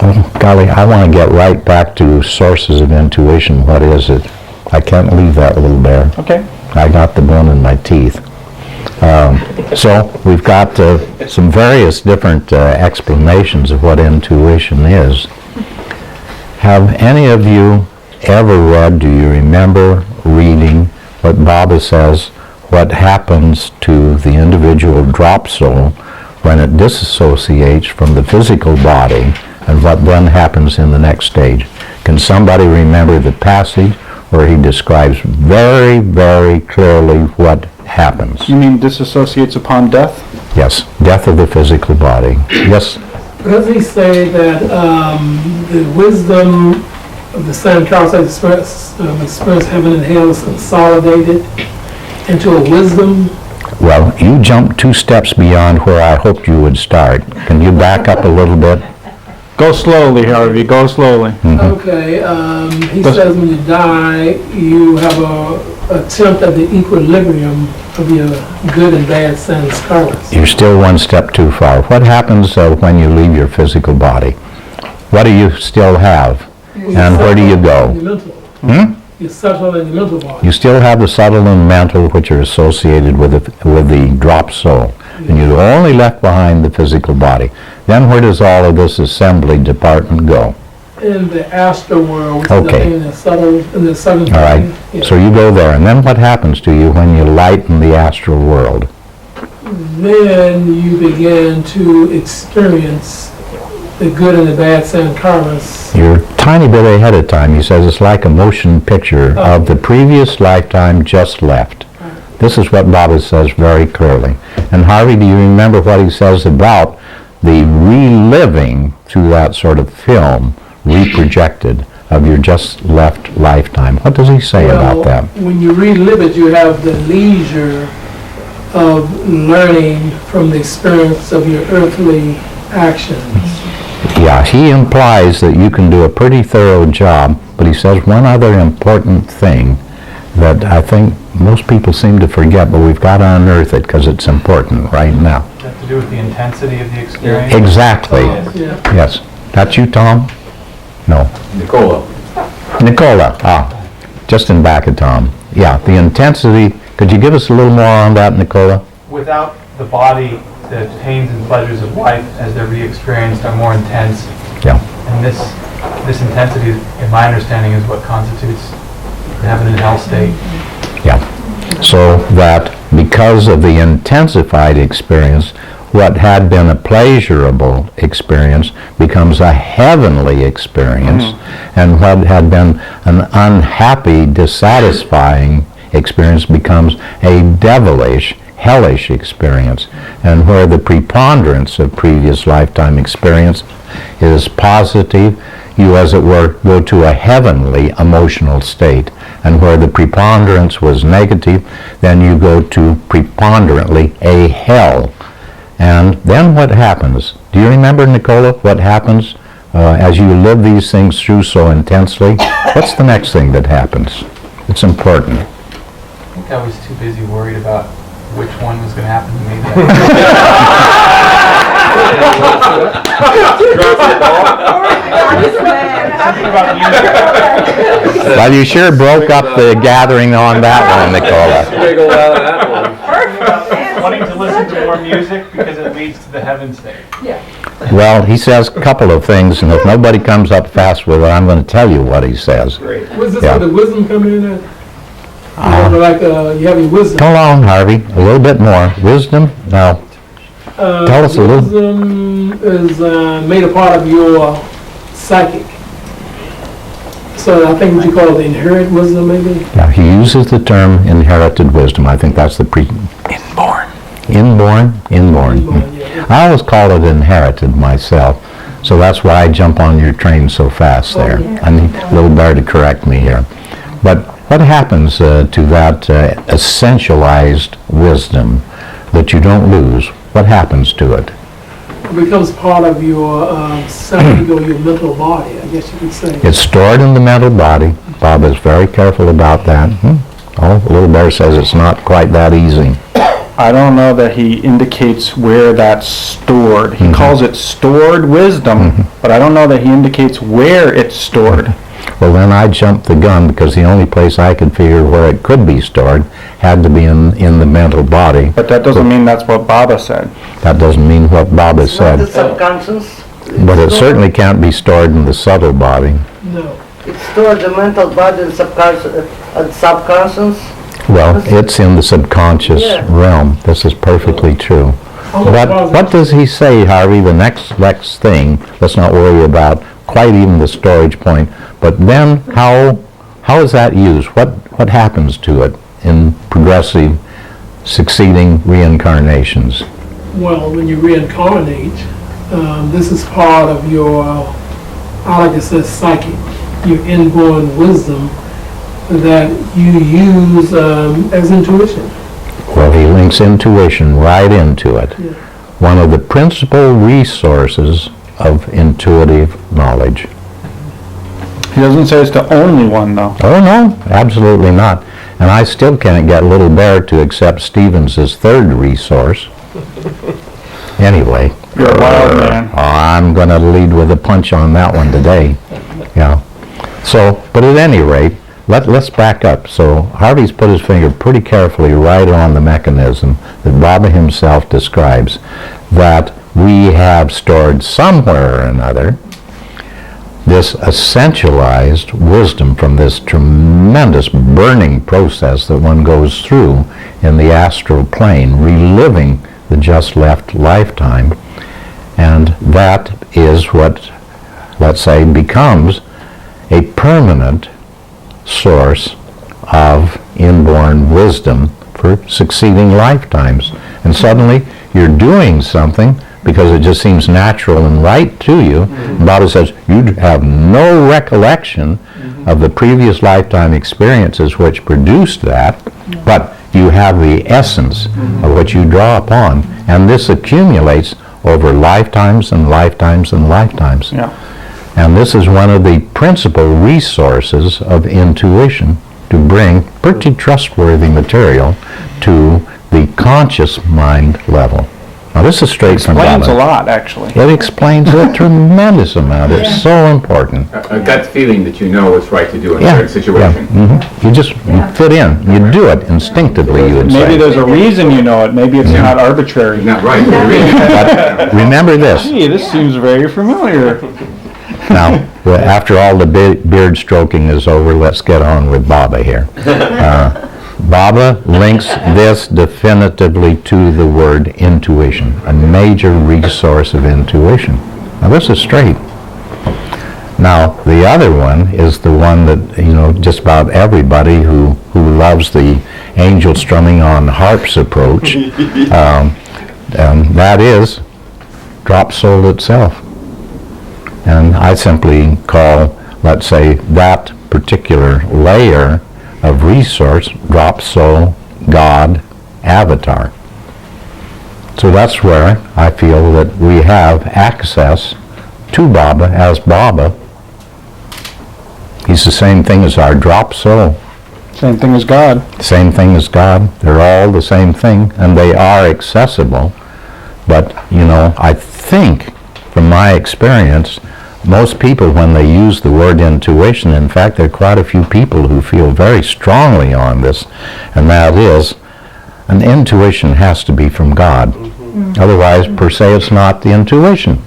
Oh, golly, I want to get right back to sources of intuition. What is it? I can't leave that little there. Okay. I got the bone in my teeth. So we've got some various different explanations of what intuition is. Have any of you ever read, do you remember reading what Baba says, what happens to the individual drop soul when it disassociates from the physical body, and what then happens in the next stage? Can somebody remember the passage where he describes very, very clearly what happens? You mean disassociates upon death? Yes, death of the physical body. Yes, Does he say that the wisdom of the San Carlos experience heaven and hell is consolidated into a wisdom? well, you jumped 2 steps beyond where I hoped you would start. Can you back up a little bit? Go slowly, Harvey, go slowly. Okay, he says when you die, you have a attempt at the equilibrium of your good and bad San Carlos. You're still 1 step too far. What happens when you leave your physical body? What do you still have? And where do you go? You're subtle in your mental body. You still have the subtle and mental, which are associated with the drop soul. And you're only left behind the physical body. Then where does all of this assembly department go? In the astral world, which Okay. is in the southern All right. Yeah. So you go there. And then what happens to you when you lighten the astral world? Then you begin to experience the good and the bad San Carlos. You're a tiny bit ahead of time. He says it's like a motion picture of the previous lifetime just left. This is what Baba says very clearly. And Harvey, do you remember what he says about the reliving through that sort of film, reprojected, of your just left lifetime? What does he say about that? When you relive it, you have the leisure of learning from the experience of your earthly actions. Yeah, he implies that you can do a pretty thorough job, but he says one other important thing that I think most people seem to forget, but we've got to unearth it because it's important right now. Does that have to do with the intensity of the experience? Exactly. Yeah. Yes. That's you, Tom? No. Nicola. Just in back of Tom. Yeah, the intensity. Could you give us a little more on that, Nicola? Without the body, the pains and pleasures of life as they're re-experienced are more intense. Yeah. And this intensity, in my understanding, is what constitutes the heaven and hell state. Yeah. So that because of the intensified experience, what had been a pleasurable experience becomes a heavenly experience, and what had been an unhappy, dissatisfying experience becomes a devilish, hellish experience. And where the preponderance of previous lifetime experience is positive, you, as it were, go to a heavenly emotional state. And where the preponderance was negative, then you go to preponderantly a hell. And then what happens? Do you remember, Nicola, what happens as you live these things through so intensely? What's the next thing that happens? It's important. I think I was too busy worried about which one was going to happen to me. Well, you sure broke up the gathering on that one, Nicola. Wanting to listen to more music because it leads to the heaven state. Well, he says a couple of things, and if nobody comes up fast with it, I'm going to tell you what he says. Was this Yeah. where the wisdom come in at? You have your wisdom. Hold on, Harvey. A little bit more. Wisdom? Now, tell us a little. Wisdom is made a part of your psychic. So I think what you call the inherent wisdom, maybe? Now, he uses the term inherited wisdom. I think that's the Inborn. inborn. Yeah. I always call it inherited myself, so that's why I jump on your train so fast there. I need Little Bear to correct me here. But what happens to that essentialized wisdom that you don't lose? What happens to it? It becomes part of your psyche or your mental body, I guess you could say. It's stored in the mental body. Bob is very careful about that. Oh, Little Bear says it's not quite that easy. I don't know that he indicates where that's stored. He calls it stored wisdom, but I don't know that he indicates where it's stored. Well, then I jumped the gun because the only place I could figure where it could be stored had to be in the mental body. But that doesn't mean that's what Baba said. That doesn't mean what Baba said. Not the subconscious. But it certainly can't be stored in the subtle body. No. It's stored the mental body and subconscious. Well, it's in the subconscious realm. This is perfectly true. But what does he say, Harvey? The next thing, let's not worry about quite even the storage point, but then how is that used? What happens to it in progressive, succeeding reincarnations? Well, when you reincarnate, this is part of your, I like to say, psyche, your inborn wisdom that you use as intuition. Well, he links intuition right into it. Yeah. One of the principal resources of intuitive knowledge. He doesn't say it's the only one, though. Oh, no, absolutely not. And I still can't get Little Bear to accept Stevens' third resource. Anyway. You're a wild man. I'm going to lead with a punch on that one today. Yeah. So, but at any rate, let's back up. So Harvey's put his finger pretty carefully right on the mechanism that Baba himself describes, that we have stored somewhere or another this essentialized wisdom from this tremendous burning process that one goes through in the astral plane, reliving the just left lifetime. And that is what, let's say, becomes a permanent source of inborn wisdom for succeeding lifetimes. And suddenly you're doing something because it just seems natural and right to you. Baba says you have no recollection of the previous lifetime experiences which produced that, but you have the essence of what you draw upon, and this accumulates over lifetimes and lifetimes and lifetimes. Yeah. And this is one of the principal resources of intuition, to bring pretty trustworthy material to the conscious mind level. Now this is straight from Baba. Explains a lot, actually. It explains a tremendous amount. It's so important. A gut feeling that you know what's right to do in a certain situation. You just you fit in. You do it instinctively, you would say. Maybe there's a reason you know it. Maybe it's not arbitrary. Not right. But remember this. Gee, this seems very familiar. Now, after all the beard stroking is over, let's get on with Baba here. Baba links this definitively to the word intuition, a major resource of intuition. Now, this is straight. Now, the other one is the one that, you know, just about everybody who loves the angel strumming on harps approach, that is drop soul itself. And I simply call, let's say, that particular layer of resource drop soul, God, avatar. So that's where I feel that we have access to Baba as Baba. He's the same thing as our drop soul. Same thing as God. Same thing as God. They're all the same thing, and they are accessible. But, you know, I think, from my experience, most people, when they use the word intuition, in fact, there are quite a few people who feel very strongly on this, and that is, an intuition has to be from God. Otherwise, per se, it's not the intuition.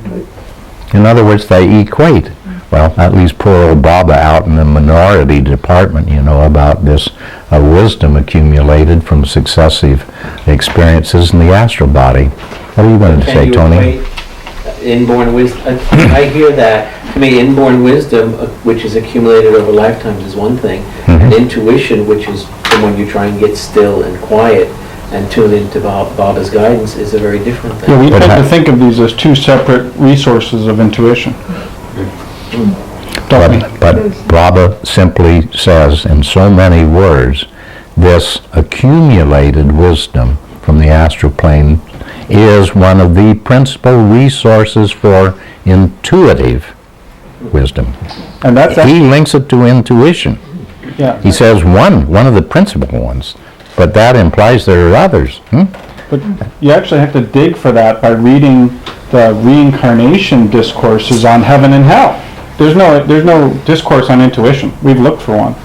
In other words, they equate. Well, at least poor old Baba out in the minority department, you know, about this wisdom accumulated from successive experiences in the astral body. What are you going to say, Tony? inborn wisdom, I hear that. To me, inborn wisdom, which is accumulated over lifetimes, is one thing. And intuition, which is from when you try and get still and quiet and tune into Baba's guidance, is a very different thing. Yeah, we tend to think of these as two separate resources of intuition. But Baba simply says in so many words, this accumulated wisdom from the astral plane is one of the principal resources for intuitive wisdom. And that's He links it to intuition. yeah. He says one of the principal ones, but that implies there are others. But you actually have to dig for that by reading the reincarnation discourses on heaven and hell. There's no discourse on intuition. We've looked for one.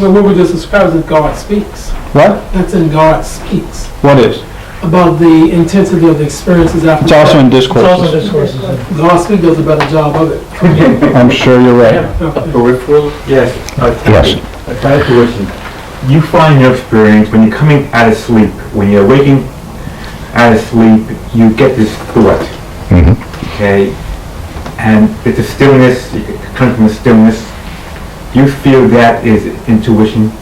Well, what we just described is God Speaks. What? That's in God Speaks. What is? About the intensity of the experiences after. It's also in discourses. It's also in discourses. God Speaks does a better job of it. I'm sure you're right. Peripheral? Yes. Yes. A kind of question. You find your experience when you're coming out of sleep, when you're waking out of sleep, you get this thought. Okay? And it's a stillness, it comes from a stillness. You feel that is intuition?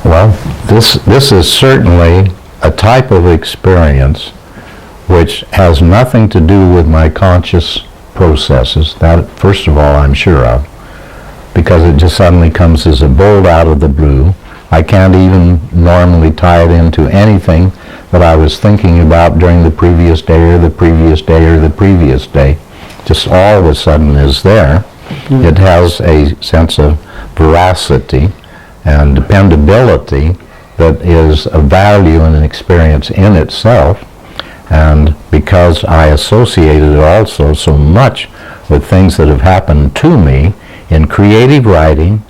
Well, this is certainly a type of experience which has nothing to do with my conscious processes. That, first of all, I'm sure of, because it just suddenly comes as a bolt out of the blue. I can't even normally tie it into anything that I was thinking about during the previous day or the previous day or the previous day. Just all of a sudden is there. It has a sense of veracity and dependability that is a value and an experience in itself. And because I associated it also so much with things that have happened to me in creative writing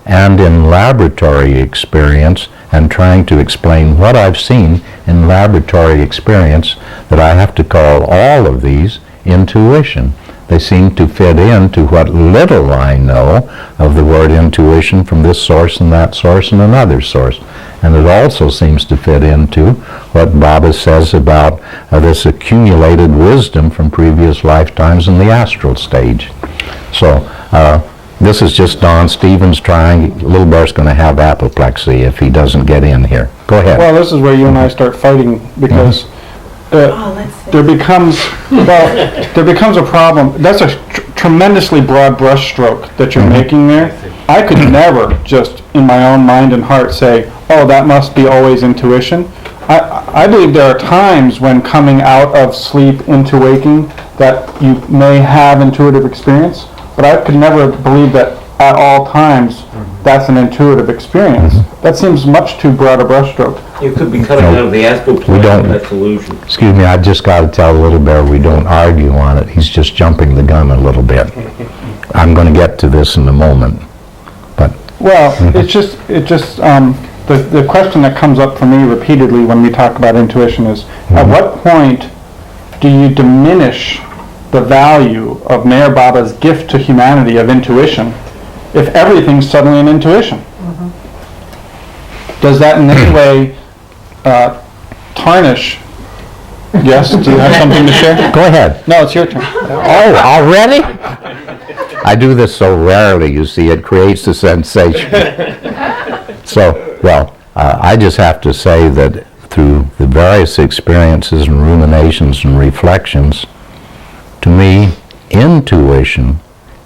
and in laboratory experience, and trying to explain what I've seen in laboratory experience, that I have to call all of these intuition. They seem to fit into what little I know of the word intuition from this source and that source and another source. And it also seems to fit into what Baba says about this accumulated wisdom from previous lifetimes in the astral stage. So this is just Don Stevens trying. Little Bear's going to have apoplexy if he doesn't get in here. Go ahead. Well, this is where you and I start fighting, because there becomes a problem. That's a tremendously broad brushstroke that you're making there. I could never just in my own mind and heart say, oh, that must be always intuition. I believe there are times when coming out of sleep into waking that you may have intuitive experience, but I could never believe that at all times that's an intuitive experience. That seems much too broad a brushstroke. You could be coming out of the astral plane, that's illusion. Excuse me, I just got to tell Little Bear we don't argue on it. He's just jumping the gun a little bit. I'm going to get to this in a moment. But well, it's just the question that comes up for me repeatedly when we talk about intuition is, at what point do you diminish the value of Mayor Baba's gift to humanity of intuition if everything's suddenly an intuition? Does that in any way tarnish? Yes, do you have something to share? Go ahead. No, it's your turn. Oh, already? I do this so rarely, you see, it creates a sensation. So, well, I just have to say that through the various experiences and ruminations and reflections, to me, intuition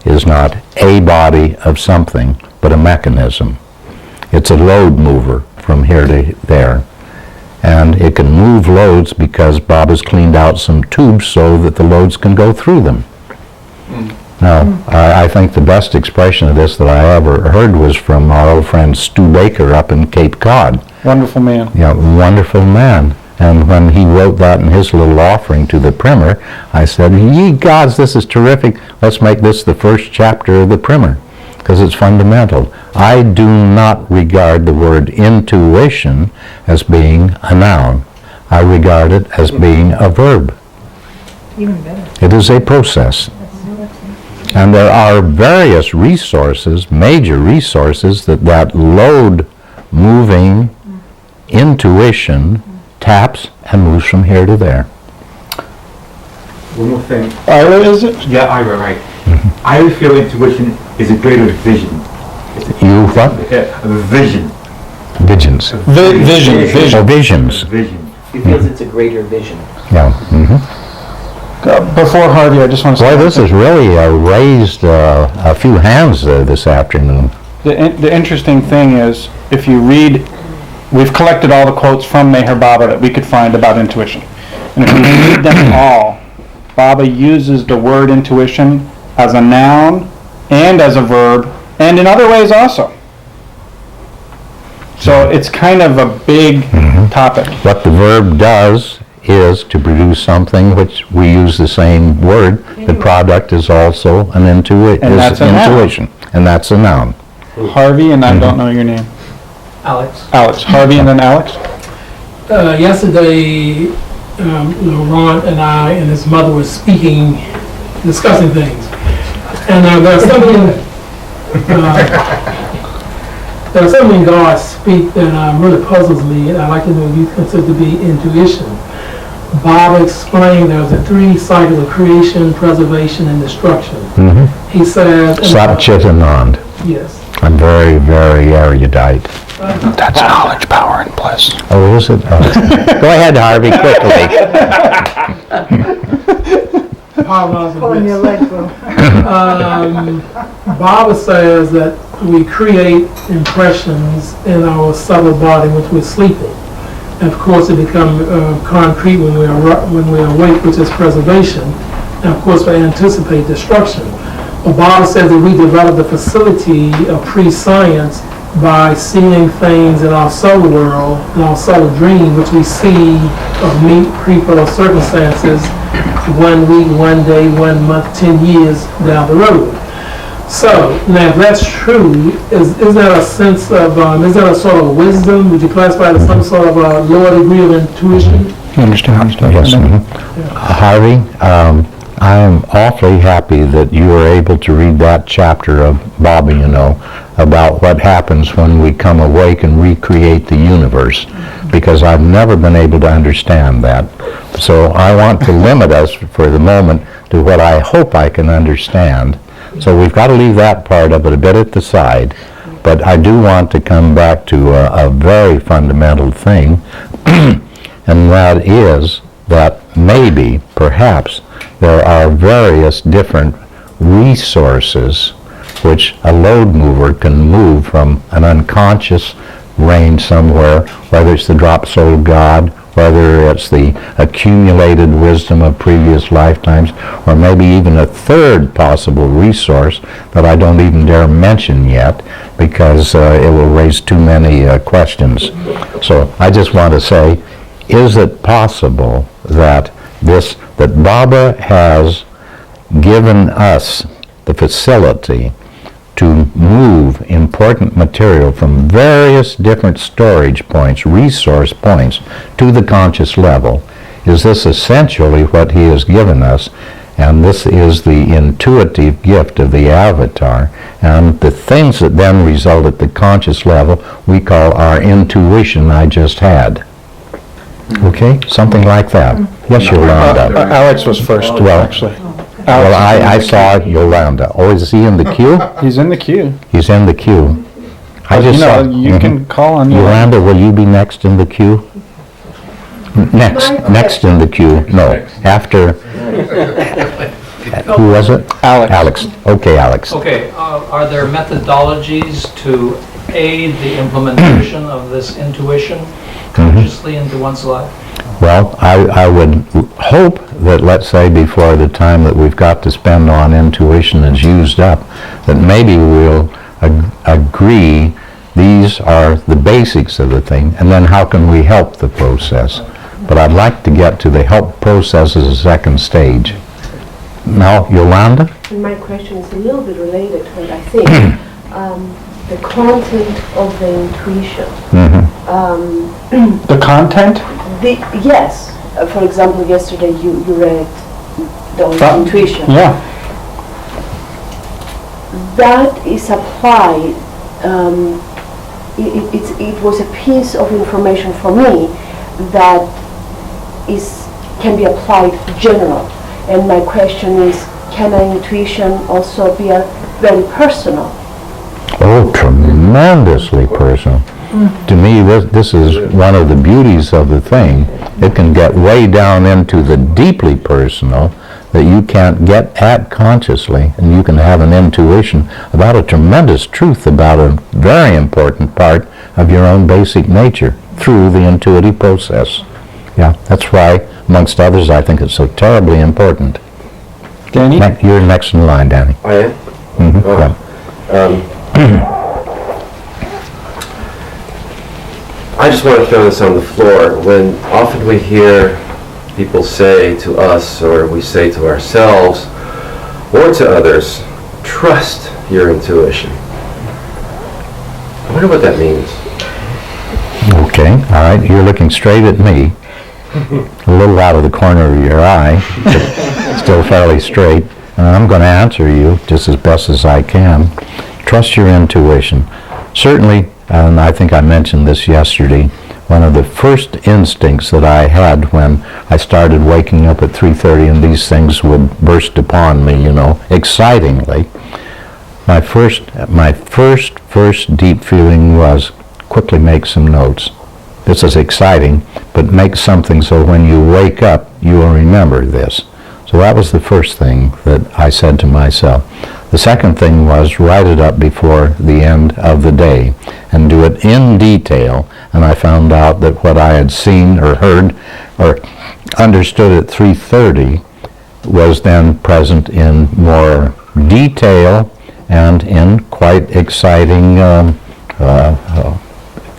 is not a body of something, but a mechanism. It's a load mover from here to there. And it can move loads because Baba's cleaned out some tubes so that the loads can go through them. Now, I think the best expression of this that I ever heard was from our old friend Stu Baker up in Cape Cod. Wonderful man. Yeah, wonderful man. And when he wrote that in his little offering to the primer, I said, ye gods, this is terrific. Let's make this the first chapter of the primer, because it's fundamental. I do not regard the word intuition as being a noun. I regard it as being a verb. Even better. It is a process. And there are various resources, major resources, that load moving intuition taps and moves from here to there. one more thing. Ira, is it? Yeah, Ira, right. I feel intuition is a greater vision. You what? A vision. Visions. Vision. Oh, visions. Vision. He feels it's a greater vision. Yeah. Before Harvey, I just want to say... Boy, this has really raised a few hands this afternoon. The interesting thing is, if you read, we've collected all the quotes from Meher Baba that we could find about intuition. And if you read them all, Baba uses the word intuition as a noun and as a verb, and in other ways also. So it's kind of a big topic. What the verb does is to produce something which we use the same word. The product is also an intuition. And that's a noun. Intuition. And that's a noun. Harvey, and I don't know your name. Alex. Alex. Harvey and then Alex? Yesterday, Ron and I and his mother were discussing things. And there's something in God speak that really puzzles me, and I'd like to know if you consider to be intuition. Bob explained there's a 3 cycles of creation, preservation, and destruction. He says... Sat, Chit, and Nand. Yes. I'm very, very erudite. That's knowledge, power, and bliss. Oh, is it? Oh. Go ahead, Harvey, quickly. Pulling your leg, bro. Baba says that we create impressions in our subtle body which we're sleeping. And of course, it becomes concrete when we awake, which is preservation. And of course, we anticipate destruction. But Baba says that we develop the facility of pre-science by seeing things in our soul world, in our soul dream, which we see of meet people or circumstances 1 week, 1 day, 1 month, 10 years down the road. So, now if that's true, is that a sense of, is that a sort of wisdom? Would you classify it as some sort of a lower degree of intuition? You understand? Yes. Harvey, I am awfully happy that you were able to read that chapter of Baba, about what happens when we come awake and recreate the universe, because I've never been able to understand that. So I want to limit us for the moment to what I hope I can understand. So we've got to leave that part of it a bit at the side. But I do want to come back to a very fundamental thing, and that is that maybe, perhaps, there are various different resources which a load mover can move from an unconscious range somewhere, whether it's the drop soul God, whether it's the accumulated wisdom of previous lifetimes, or maybe even a third possible resource that I don't even dare mention yet, because it will raise too many questions. So I just want to say, is it possible that Baba has given us the facility to move important material from various different storage points, resource points, to the conscious level? Is this essentially what he has given us? And this is the intuitive gift of the avatar. And the things that then result at the conscious level, we call our intuition I just had. Okay? Something like that. Yes, Yolanda. Alex was first, actually. Well, I saw Yolanda. Oh, is he in the queue? He's in the queue. He's in the queue. I just saw. You can call on Yolanda, will you be next in the queue? Next in the queue. No, after. Who was it? Alex. Okay, Alex. Okay, are there methodologies to aid the implementation of this intuition consciously into one's life? Well, I would hope that, let's say, before the time that we've got to spend on intuition is used up, that maybe we'll agree these are the basics of the thing, and then how can we help the process? But I'd like to get to the help process as a second stage. Now, Yolanda? My question is a little bit related to it, I think. The content of the intuition. The content? Yes. For example, yesterday you read the intuition. Yeah. That is applied. It was a piece of information for me that can be applied general. And my question is, can an intuition also be very personal? Oh, tremendously personal. To me, this is one of the beauties of the thing. It can get way down into the deeply personal that you can't get at consciously, and you can have an intuition about a tremendous truth about a very important part of your own basic nature through the intuitive process. Yeah, that's why, amongst others, I think it's so terribly important. Danny? You're next in line, Danny. I am? Yeah. I just want to throw this on the floor. When often we hear people say to us, or we say to ourselves, or to others, trust your intuition. I wonder what that means. Okay, all right, you're looking straight at me, a little out of the corner of your eye, but still fairly straight, and I'm going to answer you just as best as I can. Trust your intuition. Certainly, and I think I mentioned this yesterday, one of the first instincts that I had when I started waking up at 3:30 and these things would burst upon me, excitingly. My first deep feeling was, quickly make some notes. This is exciting, but make something so when you wake up, you will remember this. So that was the first thing that I said to myself. The second thing was write it up before the end of the day and do it in detail. And I found out that what I had seen or heard or understood at 3:30 was then present in more detail and in quite exciting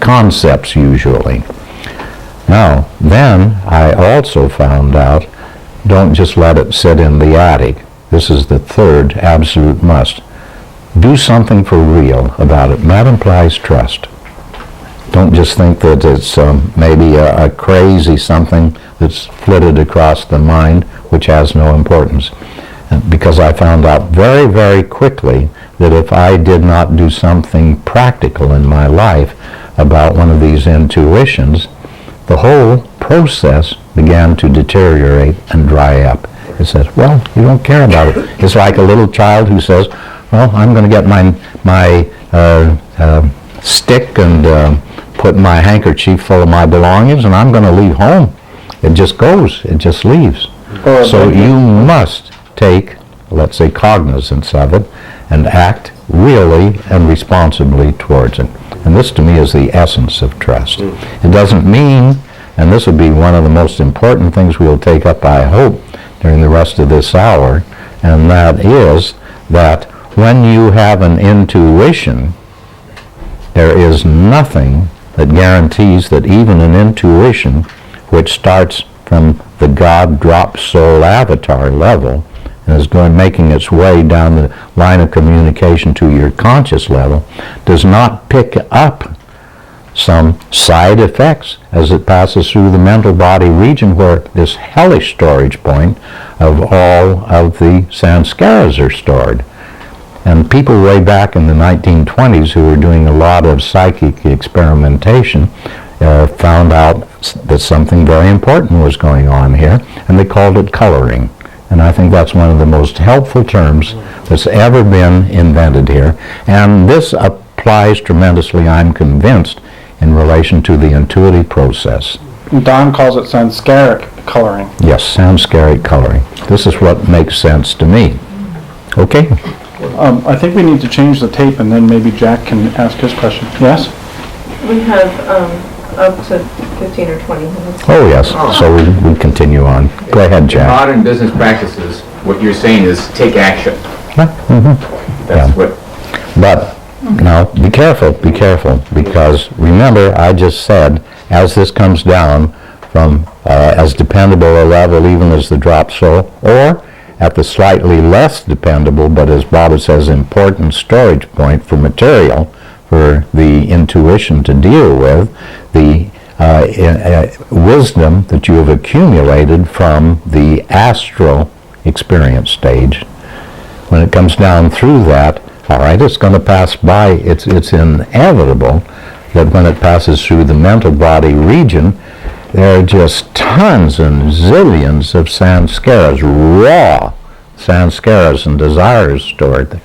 concepts usually. Now, then I also found out, don't just let it sit in the attic. This is the third absolute must. Do something for real about it, and that implies trust. Don't just think that it's maybe a crazy something that's flitted across the mind, which has no importance. Because I found out very, very quickly that if I did not do something practical in my life about one of these intuitions, the whole process began to deteriorate and dry up. It says, well, you don't care about it. It's like a little child who says, well, I'm going to get my stick and put my handkerchief full of my belongings and I'm going to leave home. It just goes. It just leaves. So you must take, let's say, cognizance of it and act really and responsibly towards it. And this to me is the essence of trust. It doesn't mean, and this will be one of the most important things we'll take up, I hope, during the rest of this hour, and that is that when you have an intuition, there is nothing that guarantees that even an intuition which starts from the God drop soul avatar level and is making its way down the line of communication to your conscious level does not pick up some side effects as it passes through the mental body region where this hellish storage point of all of the sanskaras are stored. And people way back in the 1920s who were doing a lot of psychic experimentation found out that something very important was going on here, and they called it coloring. And I think that's one of the most helpful terms that's ever been invented here. And this applies tremendously, I'm convinced, in relation to the intuitive process. Don calls it sanskaric coloring. Yes, sanskaric coloring. This is what makes sense to me. Okay? I think we need to change the tape and then maybe Jack can ask his question. Yes? We have up to 15 or 20 minutes. Oh, yes. So we continue on. Go ahead, In Jack. modern business practices, what you're saying is take action. Mm-hmm. That's what... But now, be careful, because remember, I just said, as this comes down from as dependable a level even as the drop soul, or at the slightly less dependable, but as Baba says, important storage point for material, for the intuition to deal with, the wisdom that you have accumulated from the astral experience stage. When it comes down through that, all right, it's going to pass by. It's inevitable that when it passes through the mental body region, there are just tons and zillions of samskaras, raw samskaras and desires stored there.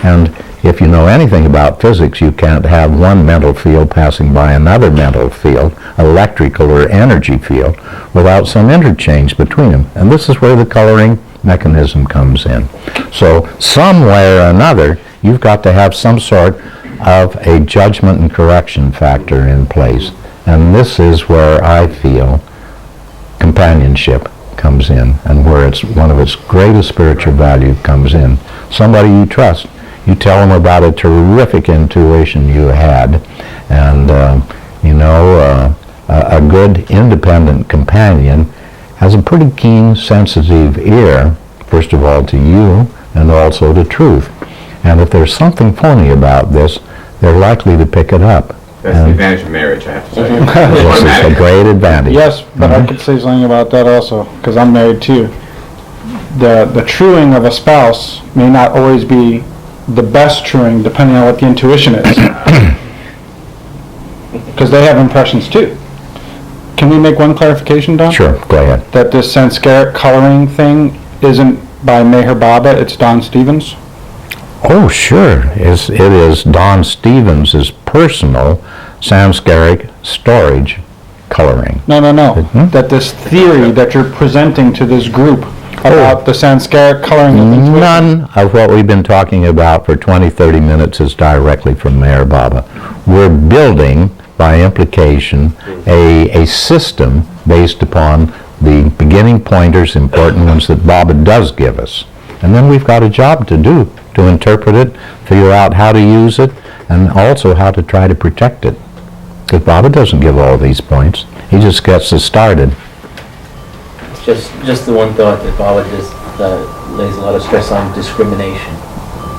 And if you know anything about physics, you can't have one mental field passing by another mental field, electrical or energy field, without some interchange between them. And this is where the coloring mechanism comes in. So some way or another, you've got to have some sort of a judgment and correction factor in place. And this is where I feel companionship comes in, and where it's one of its greatest spiritual value comes in. Somebody you trust. You tell them about a terrific intuition you had, and a good independent companion has a pretty keen, sensitive ear, first of all to you, and also to truth. And if there's something phony about this, they're likely to pick it up. That's the advantage of marriage, I have to say. This is a great advantage. Yes, but I could say something about that also, because I'm married too. The truing of a spouse may not always be the best truing, depending on what the intuition is. Because they have impressions too. Can we make one clarification, Don? Sure, go ahead. That this sanskaric coloring thing isn't by Meher Baba, it's Don Stevens? Oh, sure. It is Don Stevens' personal samskaric storage coloring. No. That this theory that you're presenting to this group about the sanskaric coloring of intuition. None of what we've been talking about for 20, 30 minutes is directly from Meher Baba. We're building, by implication, a system based upon the beginning pointers, important ones that Baba does give us. And then we've got a job to do, to interpret it, figure out how to use it, and also how to try to protect it. Because Baba doesn't give all these points. He just gets us started. Just the one thought that Baba just lays a lot of stress on discrimination,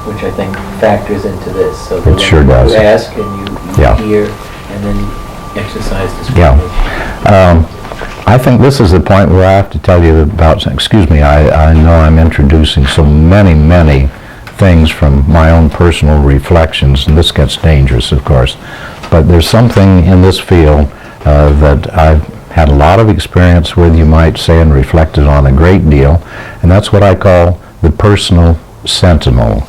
which I think factors into this. So It sure does. You ask and you hear, and then exercise discrimination. Yeah. I think this is the point where I have to tell you about, excuse me, I know I'm introducing so many things from my own personal reflections, and this gets dangerous, of course, but there's something in this field that I've had a lot of experience with, you might say, and reflected on a great deal, and that's what I call the personal sentinel.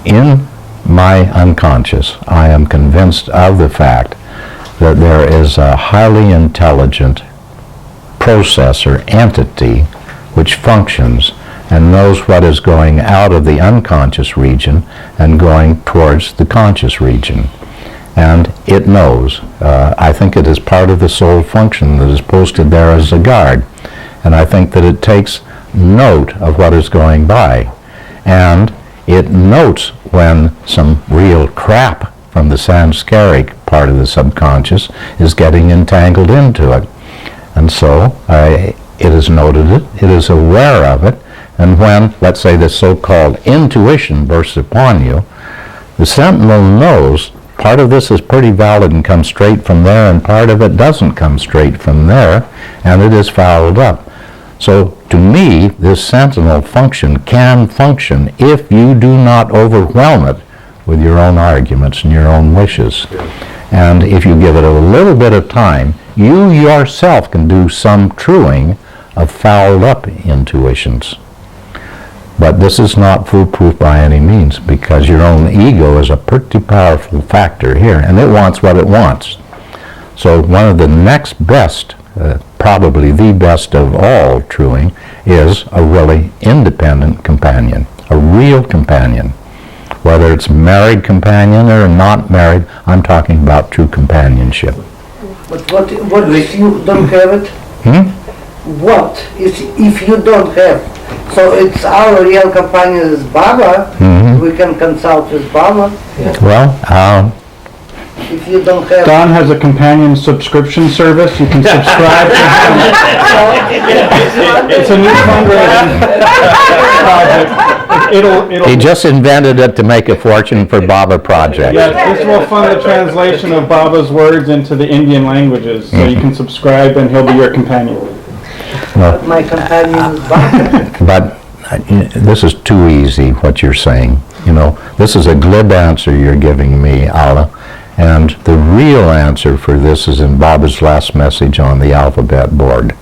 In my unconscious, I am convinced of the fact that there is a highly intelligent processor entity which functions and knows what is going out of the unconscious region and going towards the conscious region. And it knows. I think it is part of the soul function that is posted there as a guard. And I think that it takes note of what is going by. And it notes when some real crap from the sanskaric part of the subconscious is getting entangled into it. And so it has noted it, it is aware of it, and when, let's say, the so-called intuition bursts upon you, the sentinel knows part of this is pretty valid and comes straight from there, and part of it doesn't come straight from there, and it is fouled up. So, to me, this sentinel function can function if you do not overwhelm it with your own arguments and your own wishes. And if you give it a little bit of time, you yourself can do some truing of fouled up intuitions. But this is not foolproof by any means, because your own ego is a pretty powerful factor here, and it wants what it wants. So one of the next best, probably the best of all truing, is a really independent companion, a real companion. Whether it's married companion or not married, I'm talking about true companionship. But what if you don't have it? What if you don't have? So it's our real companion is Baba. We can consult with Baba. Well, if you don't have... Don has a companion subscription service. You can subscribe to him. It's a new fundraising project. He just invented it to make a fortune for Baba Project. Yes, this will fund the translation of Baba's words into the Indian languages, so you can subscribe and he'll be your companion. Well, my companion is Baba. But this is too easy, what you're saying. You know, this is a glib answer you're giving me, Allah, And the real answer for this is in Baba's last message on the alphabet board.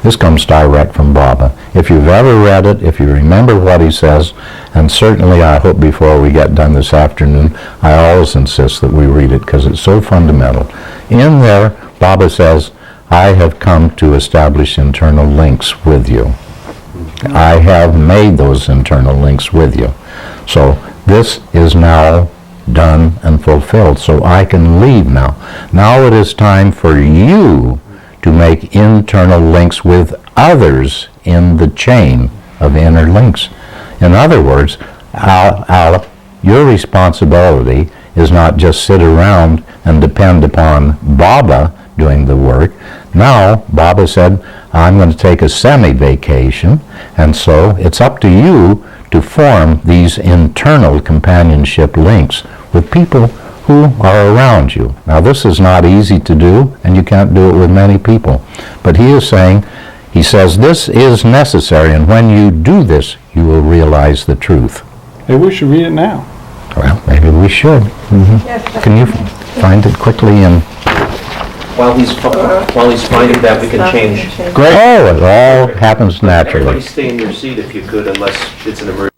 This comes direct from Baba. If you've ever read it, if you remember what he says, and certainly I hope before we get done this afternoon, I always insist that we read it because it's so fundamental. In there, Baba says, I have come to establish internal links with you. I have made those internal links with you. So this is now done and fulfilled, so I can leave now. Now it is time for you to make internal links with others in the chain of inner links. In other words, your responsibility is not just sit around and depend upon Baba doing the work. Now, Baba said, I'm going to take a semi-vacation, and so it's up to you to form these internal companionship links with people who are around you. Now, this is not easy to do, and you can't do it with many people. But he is saying, he says, this is necessary, and when you do this, you will realize the truth. Maybe we should read it now. Well, maybe we should. Can you find it quickly and... While he's finding that, we can change. Great. Oh, it all happens naturally. Everybody stay in your seat if you could, unless it's an emergency.